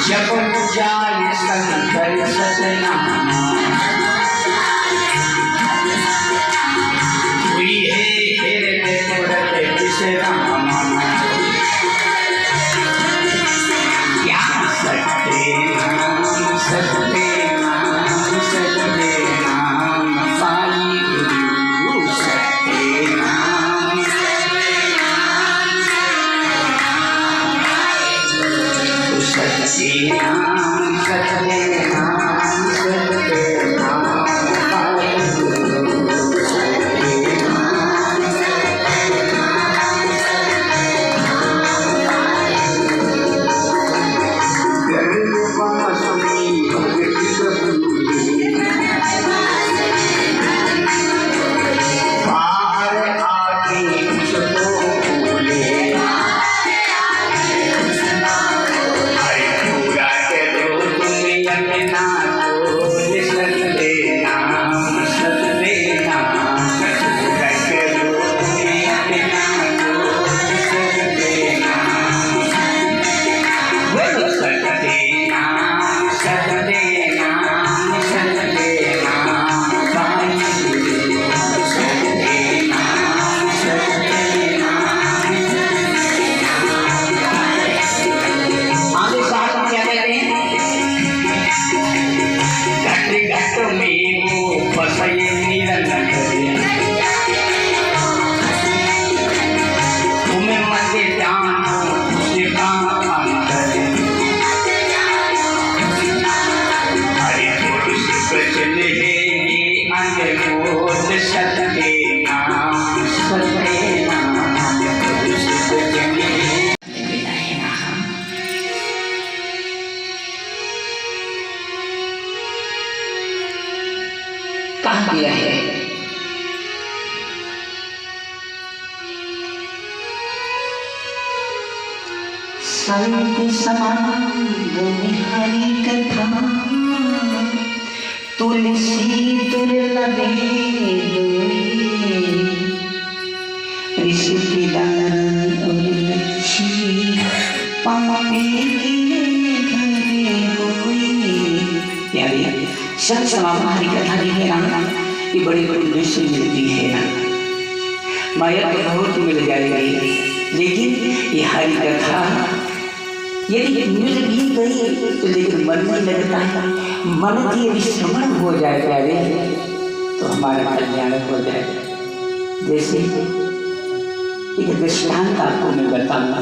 जब जाए शंकर सजना, हुई है हृदय पुरत विश्राम, क्या सकते नाम सकते नाम सकते नाम पाई गुरु सकते नाम सकते नाम सकते नाम सकते नाम पाई गुरु सकते नाम कहा गया है संत समागम हरि कथा, तुलसी दुर्लभे ऋषि पिलानी और लक्ष्मी पापी घरे होई। प्यारे संत समागम हरि कथा जी है ना, ये बड़ी बड़ी दृश्य मिलती है ना, माया तो बहुत मिल जाएगी, लेकिन ये हरि कथा यदि मिल भी गई तो लेकिन मन नहीं लगता है। मन की यदि श्रवण हो जाए प्यारे तो हमारा कल्याण हो जाए। जैसे एक दृष्टांत आपको मैं बताऊंगा।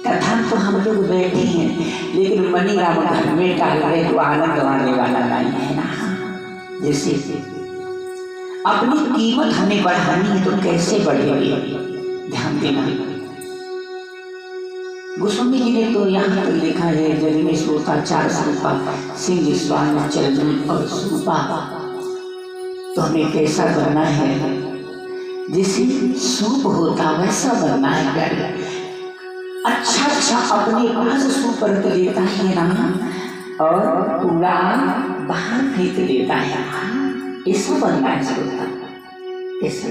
कथा तो हम लोग बैठे हैं, लेकिन मनी राम घर में टहल रहे तो आनंद आने वाला नहीं है ना। जैसे अपनी कीमत हमें बढ़ानी है तो कैसे बढ़ेगी, ध्यान देना। गोस्वामी जी ने तो यहाँ पर लिखा है, जल में सोता चार स्वरूपा, सिंह स्वान चल और सूपा। तो हमें कैसा बनना है, जैसे सूप होता वैसा बनना है प्यारे। अच्छा अच्छा अपने पास सूप रख लेता है ना, और पूरा बाहर फेंक देता है, ऐसा बनना है सोता। ऐसा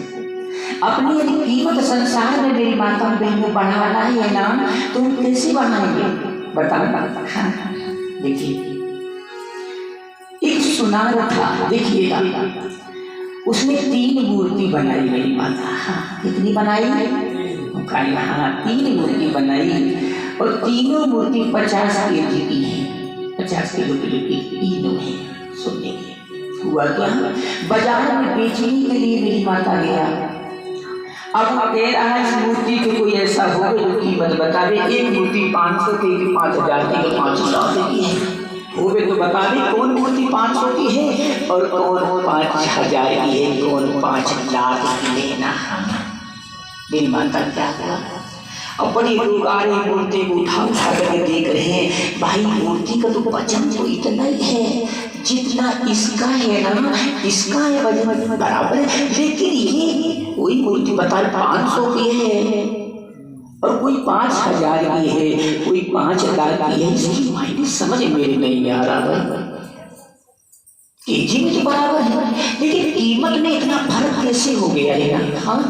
अपनी यदि कीमत संसार में मेरी माता बहनों बढ़ाना है ना, तो हम कैसे बढ़ाएंगे बताओ। हाँ देखिए, एक सुनार था, देखिएगा, उसने 3 मूर्ति बनाई मेरी माता। हाँ कितनी बनाई? हाँ 3 मूर्ति बनाई, और तीनों मूर्ति 50 kg की है, 50 किलो की तीनों है। सुन देखिए हुआ क्या, बाजार में बेचने के लिए मेरी माता गया। अब कह रहा है इस मूर्ति की कोई ऐसा हो जो कीमत बतावे। एक मूर्ति 500 की, 5000 की, 500 की है, वो भी तो बतावे कौन मूर्ति 500 की है और कौन 5000 की है, कौन 5 लाख की लेना। मेरी माता क्या हुआ, अब बड़ी लोग आ रही मूर्ति को उठा करके देख रहे हैं। भाई मूर्ति का तो वजन तो इतना ही है जितना इसका है ना, इसका है वजन बराबर है, लेकिन ये कोई मूर्ति बता 500 की है और कोई 5000 की है, कोई 5 लाख की है। इसकी मायने समझ मेरे नहीं आ रहा है, केजी में तो बराबर है, लेकिन कीमत में इतना फर्क कैसे हो गया है? हाँ,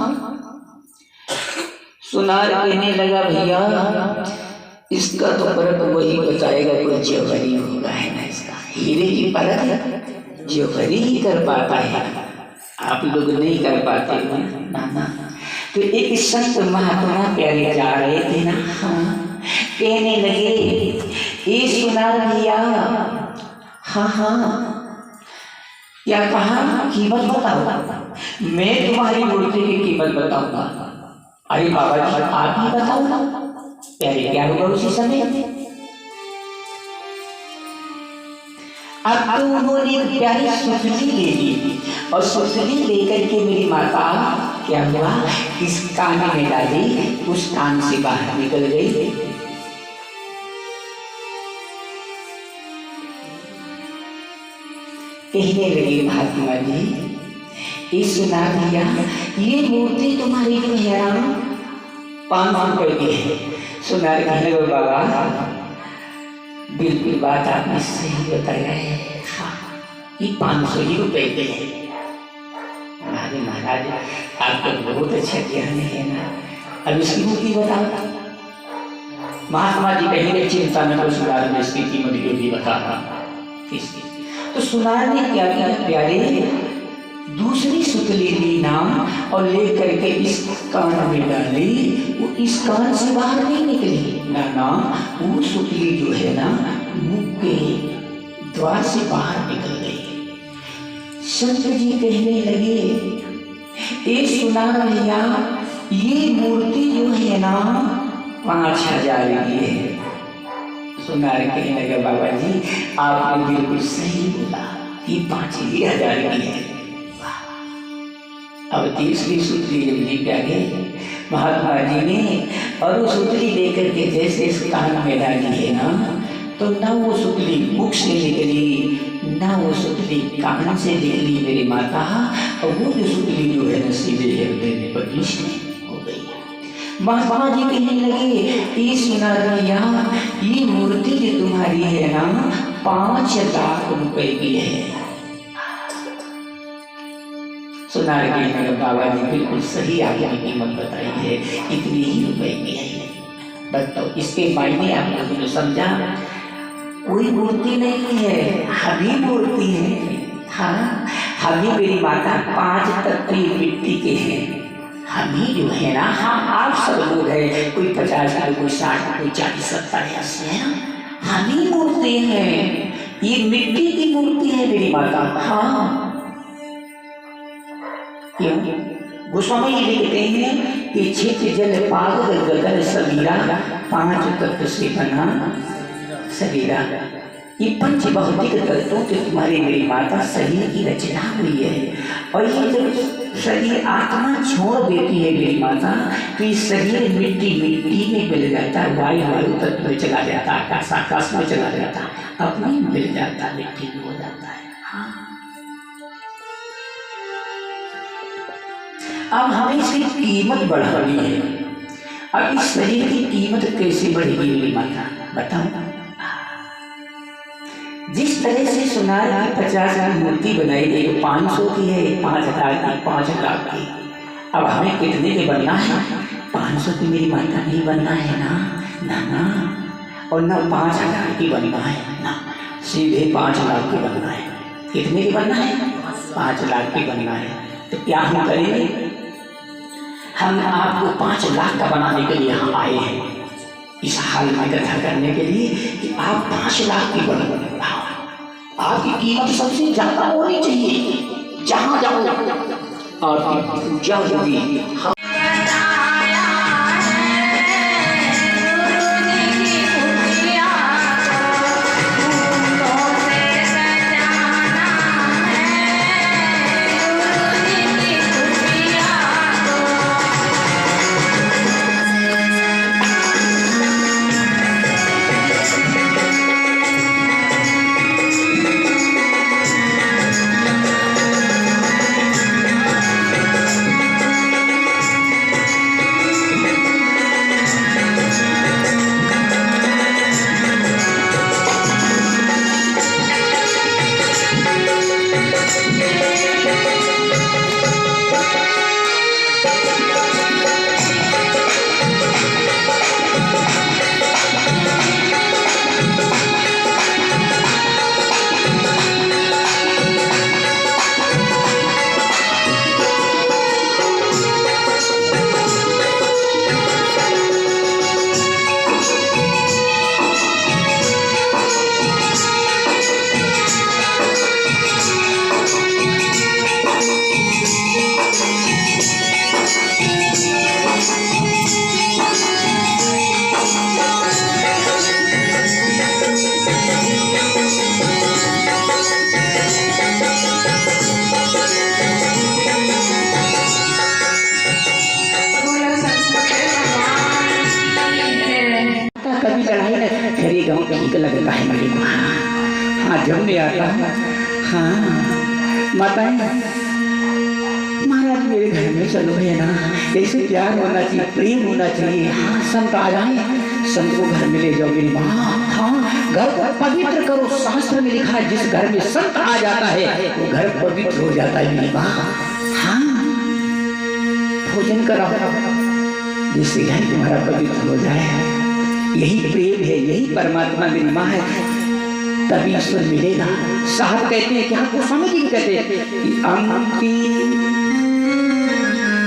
सुनार कहने लगा भैया इसका तो परख वही बताएगा कोई जौहरी होगा, है ना। इसका हीरे की परख जौहरी ही कर पाता है, आप लोग नहीं कर पाते हो ना। तो एक संत महात्मा प्यारे जा रहे थे ना, हाँ, कहने लगे ये सुनार भैया, हाँ क्या कहा, कीमत बताओ। मैं तुम्हारी मूर्ति की कीमत बताऊंगा। अरे बाबा जी आप ही बताओ ना। प्यारे क्या होगा उसी समय? अब तो उन्होंने एक प्यारी सुतली ले ली और सुतली लेकर के मेरी माता क्या हुआ, इस कान में डाली, उस कान से बाहर निकल गई। कहने लगे महात्मा जी इस सुना दिया ये मूर्ति तुम्हारी जो है 500 रुपए की है। सुनार कहने लगे बाबा बिल्कुल बात आपने सही बताया है, हाँ ये 500 ही रुपए की है। अरे महाराज आपको बहुत अच्छा ज्ञान है ना, अब इसकी मूर्ति बताओ। महात्मा जी कहेंगे चिंता न करो सुनार में इसकी कीमत क्यों भी बता रहा। तो सुनार ने क्या किया प्यारे, दूसरी सुतली ली नाम और ले करके इस कान में डाली, वो इस कान से बाहर नहीं निकली ना, वो सुतली जो है ना मुख के द्वार से बाहर निकल गई। संत जी कहने लगे ये सुनार भैया ये मूर्ति जो है ना 5000 की है। सुनार कहने लगे बाबा जी आपने बिल्कुल सही बोला, ये 5000 की है। अब तीसरी सूत्री जब लेके आ गए महात्मा जी ने, और वो सूत्री लेकर के जैसे इस कान में डाली है ना, तो ना वो सूत्री मुख से निकली ना वो सूत्री कान से निकली मेरी माता, और वो जो सूत्री जो है ना सीधे हृदय में प्रविष्ट हो गई। महात्मा जी कहने लगे ये सुना भैया ये मूर्ति जो तुम्हारी है ना 5 लाख रुपए की है। सुनार के बाबा जी बिल्कुल सही आपने कीमत बताई है, इतनी ही रुपए की है। बताओ इसके मायने आप लोगों ने समझा, कोई मूर्ति नहीं है, हमी मूर्ति है। हाँ हमी मेरी माता 5 तत्व मिट्टी के हैं। हमी जो है ना, हाँ आप सब लोग है, कोई 50 कोई 60 कोई 40 70 80 है ना, हमी मूर्ति है, ये मिट्टी की मूर्ति है मेरी माता। हाँ क्यों गोस्वामी जी लिखते हैं कि क्षेत्र जल पागल गगन सबीरा 5 तत्व से बना शरीरा। ये पंच भौतिक तत्वों के तुम्हारी मेरी माता शरीर की रचना हुई है, और ये जब शरीर आत्मा छोड़ देती है मेरी माता तो ये शरीर मिट्टी में मिल जाता है, वायु तत्व में चला जाता है, आकाश में चला जाता है, अपनी मिल जाता है, मिट्टी में हो जाता है। हाँ अब हमें इसकी कीमत बढ़ानी है। अब इस शरीर की कीमत कैसे बढ़ेगी मेरी माता बताओ। जिस तरह से सुनार की 50 की मूर्ति बनाई गई 500 की है, 5000 की, 5 लाख की। अब हमें कितने की बनना है? 500 की मेरी माता नहीं बनना है ना, और ना 5000 की बनना है ना, सीधे 5 लाख की बनना है। कितने की बनना है? 5 लाख की बनना है। तो क्या हम करेंगे? हम आपको 5 लाख का बनाने के लिए हम आए हैं, इस हाल में कथा करने के लिए कि आप 5 लाख की बनो। आपकी कीमत सबसे ज्यादा होनी चाहिए, जहां जाओ आपकी पूजा होगी। ठीक लगता है मेरे को। हाँ जब मैं आता हूँ, हाँ माताएं महाराज मेरे घर में चलो है ना, ऐसे प्यार होना चाहिए, प्रेम होना चाहिए। हाँ संत आ जाए, संत को घर में ले जाओ मेरी माँ। हाँ घर को पवित्र करो, शास्त्र में लिखा है जिस घर में संत आ जाता है वो घर पवित्र हो जाता है मेरी माँ। हाँ भोजन कराओ जिससे घर तुम्हारा पवित्र हो जाए। यही प्रेम है, यही परमात्मा मेरी माँ है, तभी ईश्वर मिलेगा। साहब कहते हैं, क्या गोस्वामी जी कहते हैं कि अंति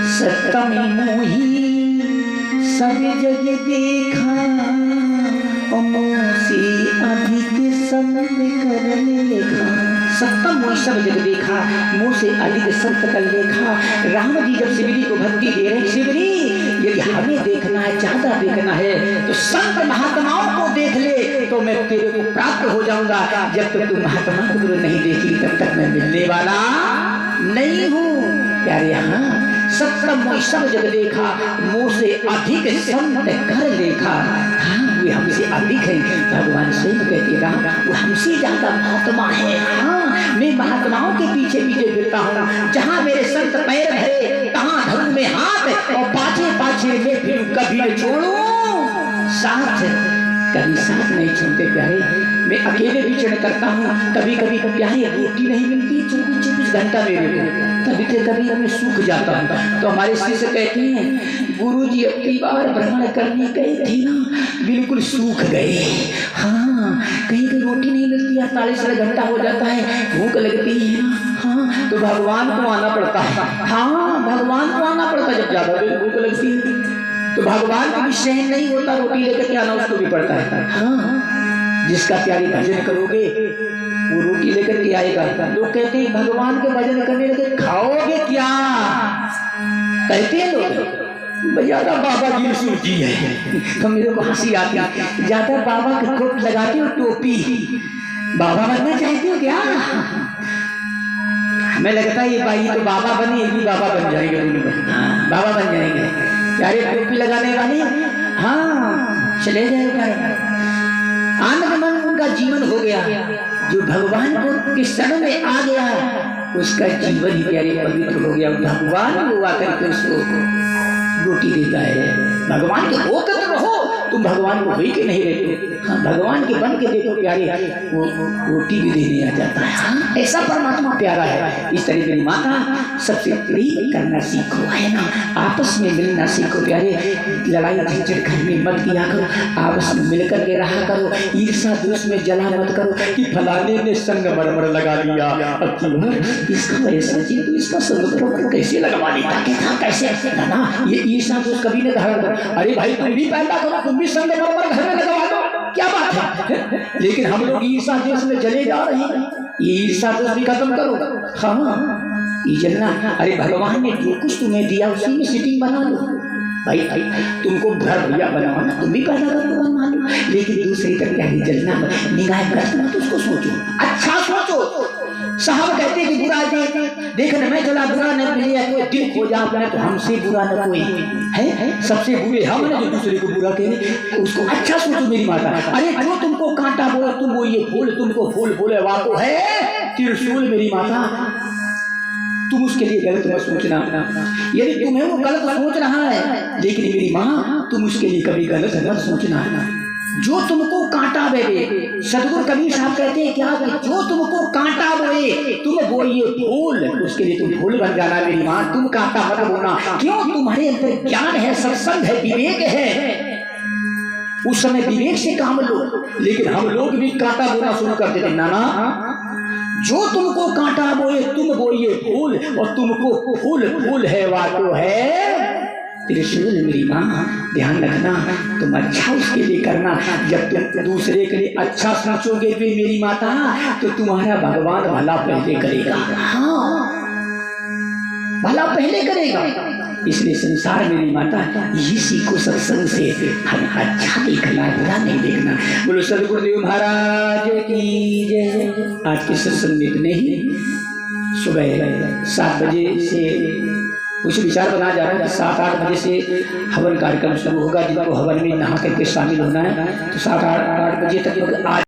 सतमी मोही सब जग देखा, से अधिक संत कर लेखा। सत्तम मोही सब जग देखा, मुँह से अधिक संत कर लेखा। राम जी जब शिवरी को भक्ति दे रहे, शिवरी यदि हमें देखना है, ज्यादा देखना है तो संत महात्माओं को देख ले तो मैं तेरे को प्राप्त हो जाऊंगा। जब तक तू महात्मा को नहीं देखी तब तक मैं मिलने वाला नहीं हूँ। प्यारे हाँ सत्तम मोही सब जग देखा, मुँह से अधिक संत कर लेखा। हाँ वे हमसे अधिक है, भगवान स्वयं कहते राम वो हमसे ज्यादा महात्मा है। हाँ मैं महात्माओं के पीछे पीछे फिरता हूँ, जहाँ मेरे संत पैर धरे तहाँ धरूं मैं हाथ, और पाछे पाछे मैं फिर कभी न छोड़ू साथ। कभी साथ नहीं छोड़ते प्यारे, मैं अकेले विचरण करता हूँ। कभी कभी प्यारे रोटी नहीं मिलती 24 घंटा मेरे को, कभी कभी मैं सूख जाता हूँ। तो हमारे शिष्य कहते हैं गुरुजी अब की बार भ्रमण करने गए थे ना, बिल्कुल सूख गए। हाँ कहीं कहीं रोटी नहीं मिलती, 48 घंटा हो जाता है, भूख लगती है ना। हाँ तो भगवान को आना पड़ता है। हाँ भगवान को आना पड़ता है, जब ज्यादा भूख लगती है तो भगवान को भी सहन नहीं होता, रोटी लेकर के आना उसको भी पड़ता है। हाँ जिसका प्यारी भजन करोगे वो रोटी लेकर के आएगा। लोग कहते हैं भगवान के भजन करने लगे खाओगे क्या, कहते हैं लोग ज्यादा बाबा जी है। तो मेरे को हंसी आती है, ज्यादा बाबा का कोट लगाते हो, टोपी, बाबा बनना चाहते हो क्या? हमें लगता है ये भाई तो बाबा बने, ये भी बाबा बन जाएंगे, बाबा बन जाएंगे। यारे टोपी लगाने वाले हाँ चले जाए, आनंदमय उनका जीवन हो गया। जो भगवान को के शरण में आ गया उसका जीवन ही प्यारे पवित्र हो गया। भगवान वो आकर के उसको रोटी देता है। भगवान के होकर तो रहो, तुम भगवान को होई के नहीं रहते। हाँ भगवान के बन के देखो प्यारे, वो रोटी भी देने आ जाता है। हाँ ऐसा परमात्मा प्यारा है। इस तरह की माता सबसे प्रेम करना सीखो, है ना, आपस में मिलना सीखो प्यारे। लड़ाई झंझट घर में मत किया करो, आपस में मिलकर के रहा करो। ईर्षा द्वेष में जला मत करो कि फलाने ने संग बड़बड़ लगा लिया, इसका ऐसा जी तो इसका संग कैसे लगवा लेता, कैसे ना, ये ईर्षा दोष कभी नहीं धारण करो। अरे भाई तुम भी पैदा करो, तुम भी संग बराबर घर में लगवा दो, क्या बात है। लेकिन हम लोग ईर्षा देश में चले जा रहे हैं, ये ईर्षा देश भी खत्म करो। हाँ ये जलना, अरे भगवान ने जो कुछ तुम्हें दिया उसी में सिटिंग बना लो। भाई तुमको घर भैया बनाना, तुम भी पैदा करो बना लो, लेकिन दूसरी तरफ क्या जलना निगाह करते मत, उसको सोचो, अच्छा सोचो। साहब कहते कि बुरा देखना मैं चला बुरा न मिले, कोई दिल खो जा तो हमसे बुरा न कोई है, सबसे बुरे हम ना जो दूसरे को बुरा कहे, उसको अच्छा सोचो मेरी माता। अरे जो तुमको कांटा बोले तुम वो ये फूल, तुमको फूल बोले वाको है त्रिशूल मेरी माता, तुम उसके लिए गलत मत सोचना। यदि तुम्हें वो गलत सोच रहा है, लेकिन मेरी माँ तुम उसके लिए कभी गलत मत सोचना। जो तुमको कांटा बोए, सदगुरु कबीर साहब कहते हैं क्या, जो तुमको कांटा बोए तुम बोइए फूल, उसके लिए तुम फूल बन जाना मेरी माँ, तुम कांटा मत बोना। क्यों? तुम्हारे अंदर ज्ञान है, सत्संग है, विवेक है, उस समय विवेक से काम लो। लेकिन हम लोग भी कांटा बोना शुरू कर देते। नाना जो तुमको कांटा बोए तुम बोइए फूल, और तुमको फूल फूल है वाको है त्रिशूल मेरी माँ। ध्यान रखना, तुम अच्छा उसके लिए करना। जब तुम दूसरे के लिए अच्छा सोचोगे भी मेरी माता, तो तुम्हारा भगवान भला पहले करेगा। हाँ भला पहले करेगा। इसलिए संसार मेरी माता यही सीखो सत्संग से, हमें अच्छा देखना, बुरा नहीं देखना। बोलो सदगुरुदेव महाराज की जय। आज के सत्संग में इतने ही। सुबह 7 बजे से कुछ विचार बना जा रहा है कि 7-8 बजे से हवन कार्यक्रम शुरू होगा, जिनको हवन में नहा करके शामिल होना है तो 7-8 बजे तक लोग आ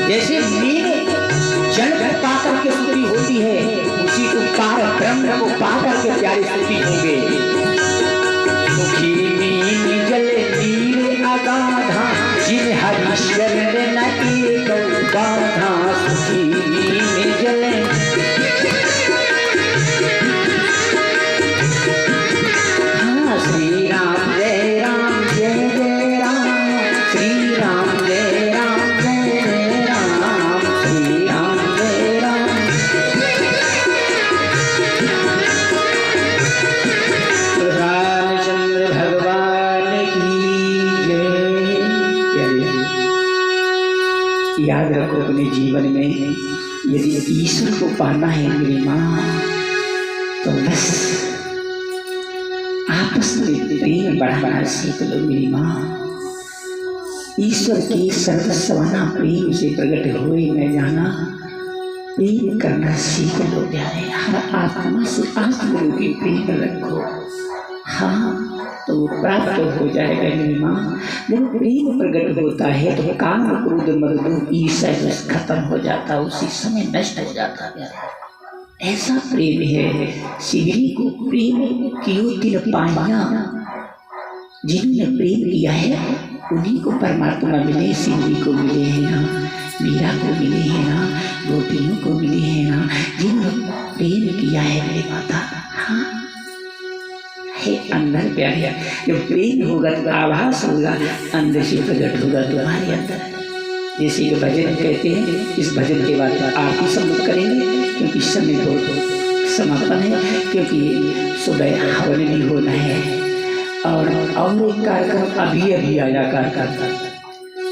जैसे नील जल पा करके सुखी होती है, उसी को पार ब्रह्म को पा करके प्यारे सुखी होंगे। सुखी नील जल नील अगाधा जिन हरि शरण नहीं बाधा, सुखी नील जल हाँ श्री राम जय राम जय जय राम, श्री राम जय राम जय राम, श्री राम जय राम। रामचंद्र भगवान की जय। याद रखो अपने जीवन में यदि ईश्वर को पाना है मेरी माँ तो बस आपस में प्रेम बढ़ाना सीख लो मेरी माँ। ईश्वर की सर्वस्वाना प्रेम से प्रकट हुए मैं जाना, प्रेम करना सीख लो प्यारे। हर आत्मा से आत्मरूपी प्रेम रखो, हाँ तो प्राप्त हो जाएगा मेरी माँ। जब प्रेम प्रकट होता है तो काम क्रोध मद लोभ ईर्ष्या खत्म हो जाता, उसी समय नष्ट हो जाता प्यारे। ऐसा प्रेम है शिवरी को प्रेम कियो तिल पाया, जिन्होंने प्रेम किया है उन्हीं को परमात्मा मिले। शिवरी को मिले हैं ना, मीरा को मिले हैं ना, गोपियों को मिले हैं ना, जिन्होंने प्रेम किया है मेरी माता। हाँ है अंदर प्यारे, जब प्रेम होगा तो आभास होगा, अंदर से प्रकट होगा तुम्हारे अंदर। जैसे कि भजन कहते हैं, इस भजन के बाद आरती सब लोग करेंगे क्योंकि समय तो समापन है, क्योंकि सुबह हवन भी होना है और एक कार्यक्रम अभी आया कार्यक्रम।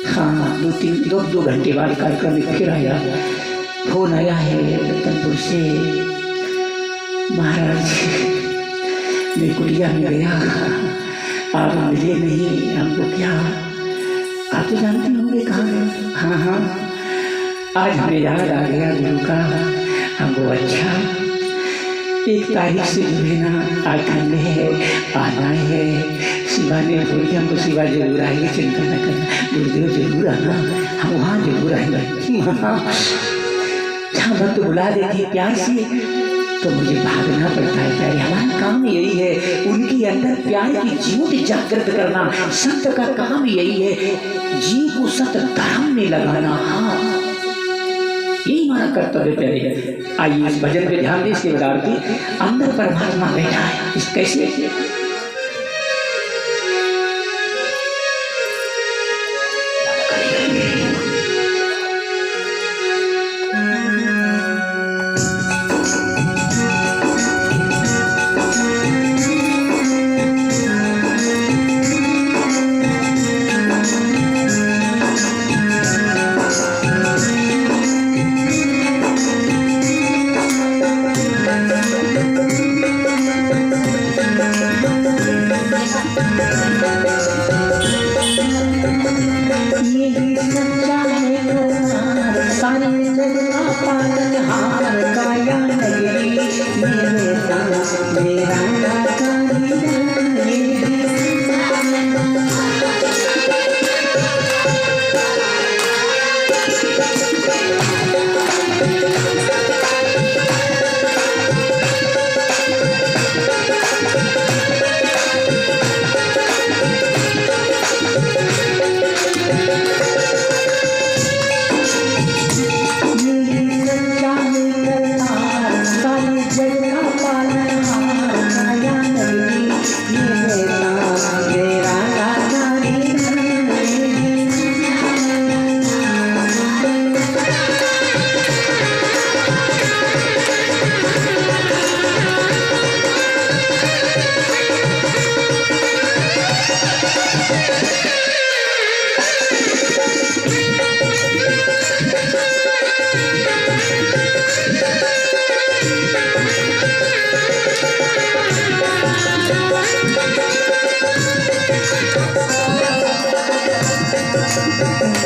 हाँ 2 घंटे बाद कार्यक्रम फिर आया, फोन आया है रतनपुर से, महाराज मैं कुटिया में गया, आप मिले नहीं, हमको क्या आप तो जानते होंगे कहाँ गए। हाँ आज हमें याद आ गया गुरु का, हमको अच्छा 1 तारीख से जो है ना आखंड है, आना है। शिवा ने बोल के हमको शिवा जरूर आएगी, चिंता न करना, गुरुदेव जरूर आना, हम वहाँ जरूर आएंगे। जहाँ भक्त बुला देती है प्यार से तो मुझे भागना पड़ता है प्यारे। हमारा काम यही है, उनके अंदर प्यार की ज्योत जागृत करना। सत्य का काम यही है, जीव को सत्य धर्म में लगाना। हाँ यही हमारा कर्तव्य प्यारे। आइए इस भजन पे ध्यान दें, इसके बता दी अंदर परमात्मा बैठा है। इस कैसे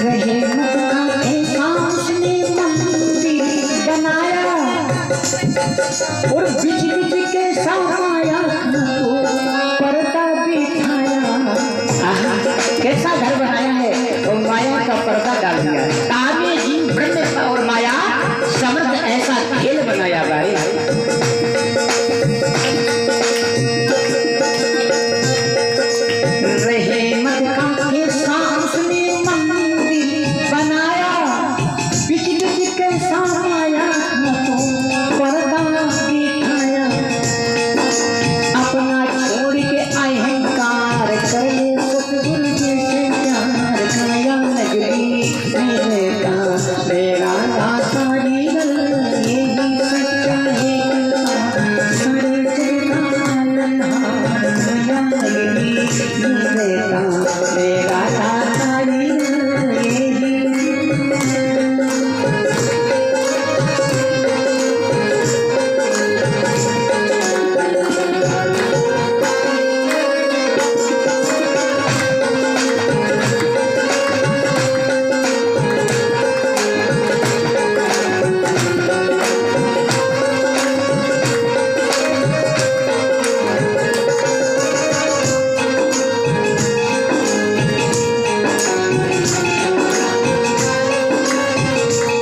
रहे ऐसा उसने मंदिर बनाया और बिच बिच के समाया पर्दा बिठाया। कैसा घर बनाया है और माया का पर्दा डाल दिया। ताबे जीव ब्रह्म और माया समर्थ ऐसा खेल बनाया भाई। रहे मक्का के सांस में मंदिर बनाया बिच बिच के समाया पर्दा बिठाया। अपना छोड़ के अहंकार करे सतगुरु जैसे प्यार काया नगरी मेरे का मेरा दाता नीरल यही सच्चा है सारे जग का पालनहार काया नगरी मेरे का मेरा दाता नीरल यही।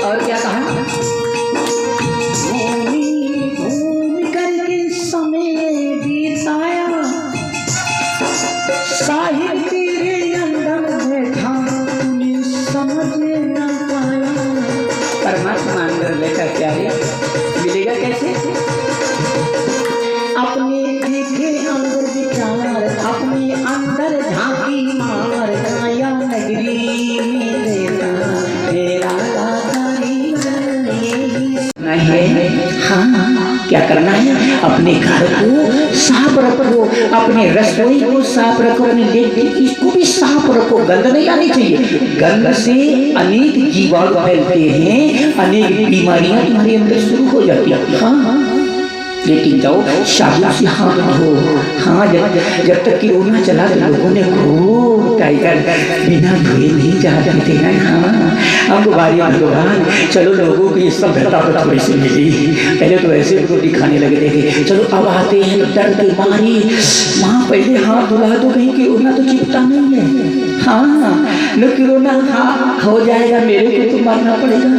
और क्या कहा? घूमी घूम करके समय बिताया साहिब तेरे अंदर बैठा तूने समझ न पाया। परमात्मा अंदर बैठा क्या है मिलेगा कैसे? अपने देखे अंदर विचार अपने अंदर झांकी मार काया नगरी मेरा तेरा हाँ क्या करना है? अपने घर को साफ रखो, अपने रसोई को साफ रखो, अपने लेट्रिन इसको भी साफ रखो। गंद नहीं आनी चाहिए। गंद से अनेक जीवाणु फैलते हैं, अनेक बीमारियां तुम्हारे अंदर शुरू हो जाती है। हाँ लेकिन जाओ साबुन से हाथ धो। हाँ जब तक कोरोना चला तो लोगों ने खूब टाइगर बिना धोए नहीं जाते थे ना। हाँ अब बारी भगवान चलो लोगों की सभ्यता तो थोड़ी सी मिली। पहले तो ऐसे रोटी खाने लगे थे। चलो अब आते हैं तो डर के मारी माँ पहले हाथ धुला दो कहीं कोरोना तो चिपता नहीं है। हाँ न कोरोना हो जाएगा मेरे को तो मारना पड़ेगा।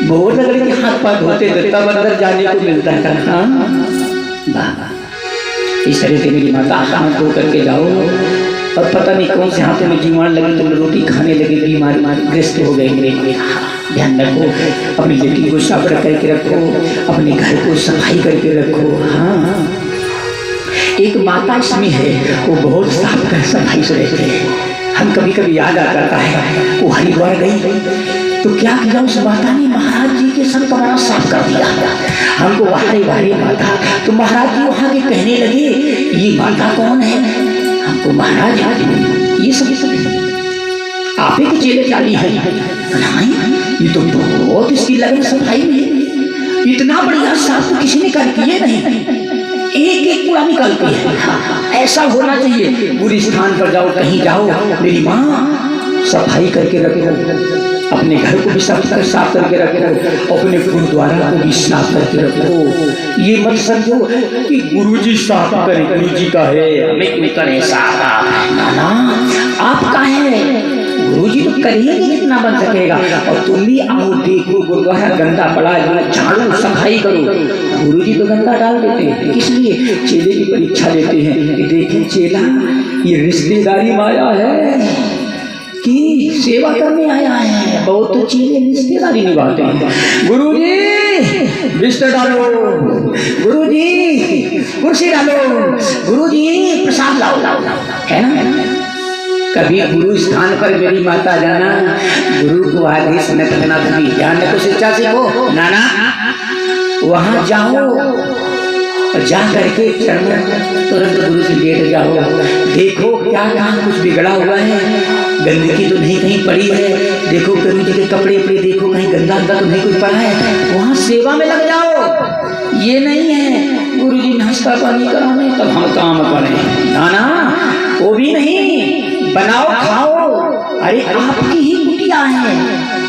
बहुत लग के हाथ पाथ धोते तब अंदर जाने को मिलता है। हाँ इस तरह से मेरी माता हाथ धो करके जाओ और पता नहीं कौन से हाथों में जीवाणु लगे तो रोटी खाने लगे बीमारी ग्रस्त हो गए मेरे। ध्यान रखो अपनी बेटी को साफ करके रखो, अपने घर को सफाई करके रखो। हाँ एक माता इसमें है वो बहुत साफ कर सफाई से रहते हैं। हम कभी कभी याद आता है वो हरिद्वार गई तो क्या किया उस माता ने महाराज जी के संग कमरा साफ कर दिया। हमको बाहरी माता तो महाराज जी वहाँ के कहने लगे ये माता कौन है? हमको महाराज ये सब आप ही के चेले चाली है। ये तो बहुत इसकी लगन सफाई में इतना बढ़िया साफ तो किसी ने कर किए नहीं। एक एक कूड़ा निकालती है। ऐसा होना चाहिए। पूरी स्थान पर जाओ कहीं जाओ मेरी माँ सफाई करके रखे, अपने घर को भी साफ करके रखो, अपने गुरुद्वारा को भी साफ करके रखो। ये मत समझो कि गुरुजी साफ करें, गुरुजी का है हमें क्यों करें साफ। ना आपका है गुरुजी तो करिए जितना बन सकेगा। और तुम भी आओ देखो गुरुद्वारा गंदा पड़ा है झाड़ू सफाई करो। गुरुजी तो गंदा डाल देते हैं किस लिए? चेले की परीक्षा लेते हैं कि देखें चेला ये रिश्तेदारी माया है कि सेवा करने आया है। बहुत तो चीजें रिश्तेदारी निभाते हैं। गुरुजी बिस्तर डालो, गुरुजी कुर्सी डालो, गुरुजी प्रसाद लाओ, है ना? कभी गुरु स्थान पर मेरी माता जाना, गुरु को आदेश न करना, कभी ज्ञान को शिक्षा सीखो नाना। वहां जाओ जा करके तुरंत गुरु से लेट जाओ, देखो क्या कहाँ कुछ बिगड़ा हुआ है, गंदगी तो नहीं कहीं पड़ी है, देखो गुरु जी के कपड़े अपने देखो कहीं गंदा अंदा तो नहीं कुछ पड़ा है, वहाँ सेवा में लग जाओ। ये नहीं है गुरु जी नाश्ता पानी कराने तब हम काम करें, ना ना वो भी नहीं। बनाओ खाओ। अरे आपकी ही कुटिया है,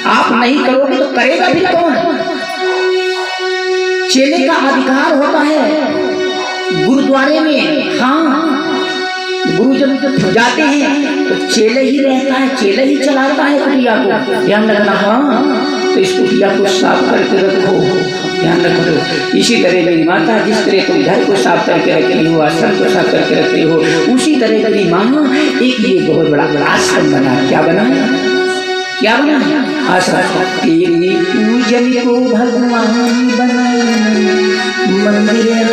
आप नहीं करोगे तो करेगा भी कौन? चेले का अधिकार होता है गुरुद्वारे में। हाँ, गुरुजन जाते हैं तो चेले ही रहता है, चेले ही चलाता है कुटिया को। ध्यान रखना। हाँ, तो इस कुटिया को साफ करके रखो, ध्यान रखो। इसी तरह मेरी माता, जिस तरह तुम घर को साफ करके रख रही हो, आश्रम को साफ करके रख रही हो, उसी तरह मेरी माँ एक ये बहुत बड़ा आश्रम बना। क्या बना? क्या बना? आश्रम। तेरे पूजन को भगवान बना, मंदिर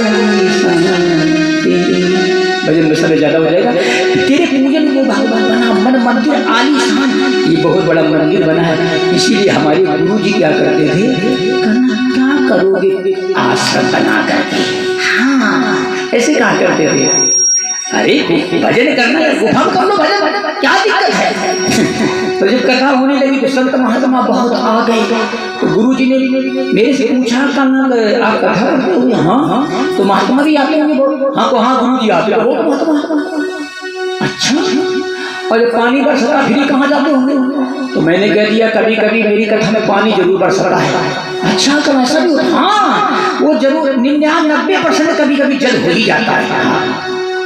भजन में समय ज्यादा हो जाएगा। तेरे पूजन को भगवान बना, मन मंदिर आलीशान। ये बहुत बड़ा मंदिर बना है। इसीलिए हमारे गुरु जी क्या करते थे, क्या करोगे आश्रम बना करके। हाँ, ऐसे कहा करते थे। अरे भजन करना है, गुफा कर लो भजन, क्या दिक्कत है? तो जब कथा होने लगी तो संत महात्मा बहुत आ गए। तो गुरु जी ने मेरे से पूछा, आप कथा करते हो? हाँ। तो महात्मा भी आते होंगे? हाँ। तो हाँ गुरु जी आते हो। अच्छा, और जब पानी बरसता फिर कहाँ जाते होंगे? तो मैंने कह दिया कभी कभी मेरी कथा में पानी जरूर बरसता है। अच्छा, तो ऐसा भी होता? हाँ, वो जरूर 99% कभी कभी जल हो ही जाता है।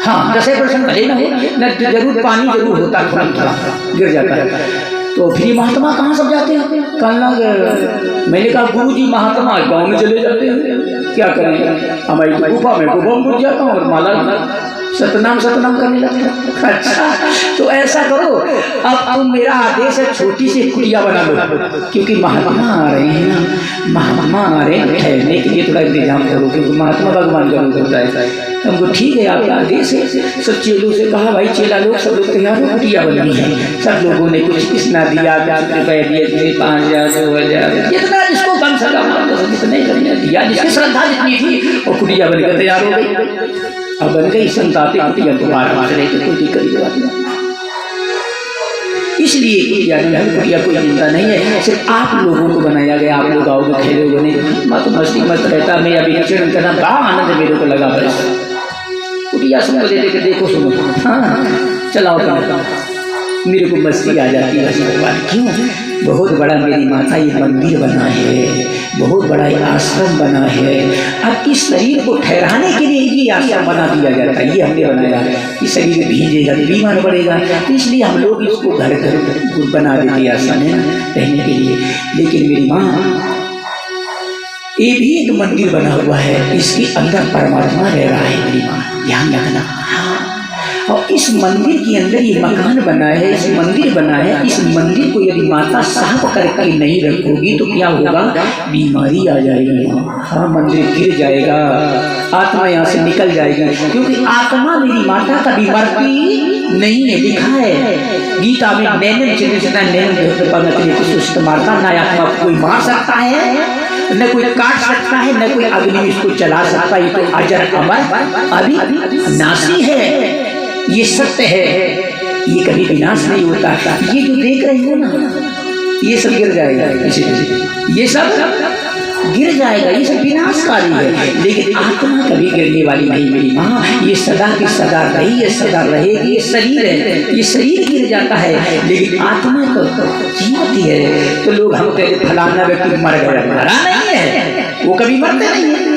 हाँ, 10% भले ना हो, न जरूर पानी जरूर होता है, थोड़ा थोड़ा गिर जाता है। तो फिर महात्मा कहाँ सब जाते हैं? कहना, मैंने कहा गुरु जी महात्मा गाँव में चले जाते हैं, क्या करें, हमारी गुफा में घुस जाता हूँ और माला सतनाम करने लगता है। अच्छा, तो ऐसा करो, अब तुम मेरा आदेश है छोटी सी कुटिया बना लो, क्योंकि महात्मा आ रहे हैं ना, महात्मा आ रहे हैं, ठहरने के लिए थोड़ा इंतजाम करो, क्योंकि महात्मा भगवान का रूप होता है। हमको ठीक है, आपका आदेश है। सब चेलों से कहा, भाई चेला लोग सब लोग तैयार हो, कुटिया बननी है। सब लोगों ने कुछ किसना दिया, 10 रुपए दिए, 5,000 2,000 जितना जिसको बन सका कितने करने दिया, जिसकी श्रद्धा जितनी थी, वो कुटिया बनकर तैयार हो गई। अब बन गई संताती कुटिया, दोबारा चले तो कोई दिक्कत की बात नहीं। इसलिए कुटिया कोई चिंता नहीं है, सिर्फ आप लोगों को बनाया गया। आप लोग आओगे, खेलोगे नहीं, मैं तो मस्ती मस्त रहता। मैं अभी चिड़न करना बड़ा आनंद मेरे को लगा। बस कुटिया सुन लेते, देखो सुनो, हाँ चलाओ, मेरे को मस्ती आ जाती है। भगवान क्यों? बहुत बड़ा मेरी माता ये मंदिर बना है, बहुत बड़ा आश्रम बना है। अब इस शरीर को ठहराने के लिए ये आश्रम बना दिया जाता है, ये हमने बनाया है। इस शरीर भींजेगा तो बीमार पड़ेगा, तो इसलिए हम लोग इसको घर बना देते हैं आश्रम है रहने के लिए। लेकिन मेरी माँ, ये भी एक मंदिर बना हुआ है, इसके अंदर परमात्मा रह रहा है। मेरी माँ ध्यान रखना। हाँ, और इस मंदिर के अंदर ये मकान बना है, इस मंदिर बना है। इस मंदिर को यदि माता साफ करके नहीं रखोगी तो क्या होगा? बीमारी आ जाएगी। हाँ, मंदिर गिर जाएगा, आत्मा यहाँ से निकल जाएगी, क्योंकि आत्मा मेरी माता कभी मरती नहीं है। लिखा है गीता में, नैनम चिन्ह मारता, ना आत्मा कोई मार सकता है, न कोई काट सकता है, न कोई अग्नि में इसको चला सकता है। ये तो अजर अमर अभी नासी है, ये सत्य है, ये कभी विनाश नहीं होता। ये जो देख रहे हो ना, ये सब गिर जाएगा, ये सब गिर जाएगा, ये सब विनाशकारी है। लेकिन आत्मा कभी गिरने वाली नहीं मेरी माँ, ये सदा की सदा रही है, सदा रहेगी। ये शरीर है, ये शरीर गिर जाता है, लेकिन आत्मा तो जीवती है। तो लोग हम कहते फलाना व्यक्ति मर गया, मरा नहीं है, वो कभी मरते नहीं है।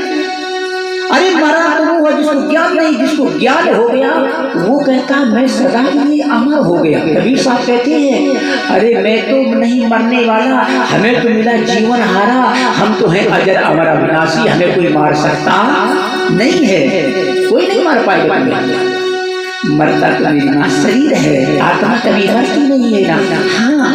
अरे मरा तो वो जिसको ज्ञान नहीं, जिसको ज्ञान हो गया वो कहता मैं सदा के लिए अमर हो गया। कबीर साहब कहते हैं, अरे मैं तो नहीं मरने वाला, हमें तो मिला जीवन हारा, हम तो हैं अजर अमर अविनाशी, हमें कोई मार सकता नहीं है, कोई नहीं मार पाएगा। मरता तो मेरी माँ शरीर है, आत्मा कभी मरती नहीं है ना। हाँ,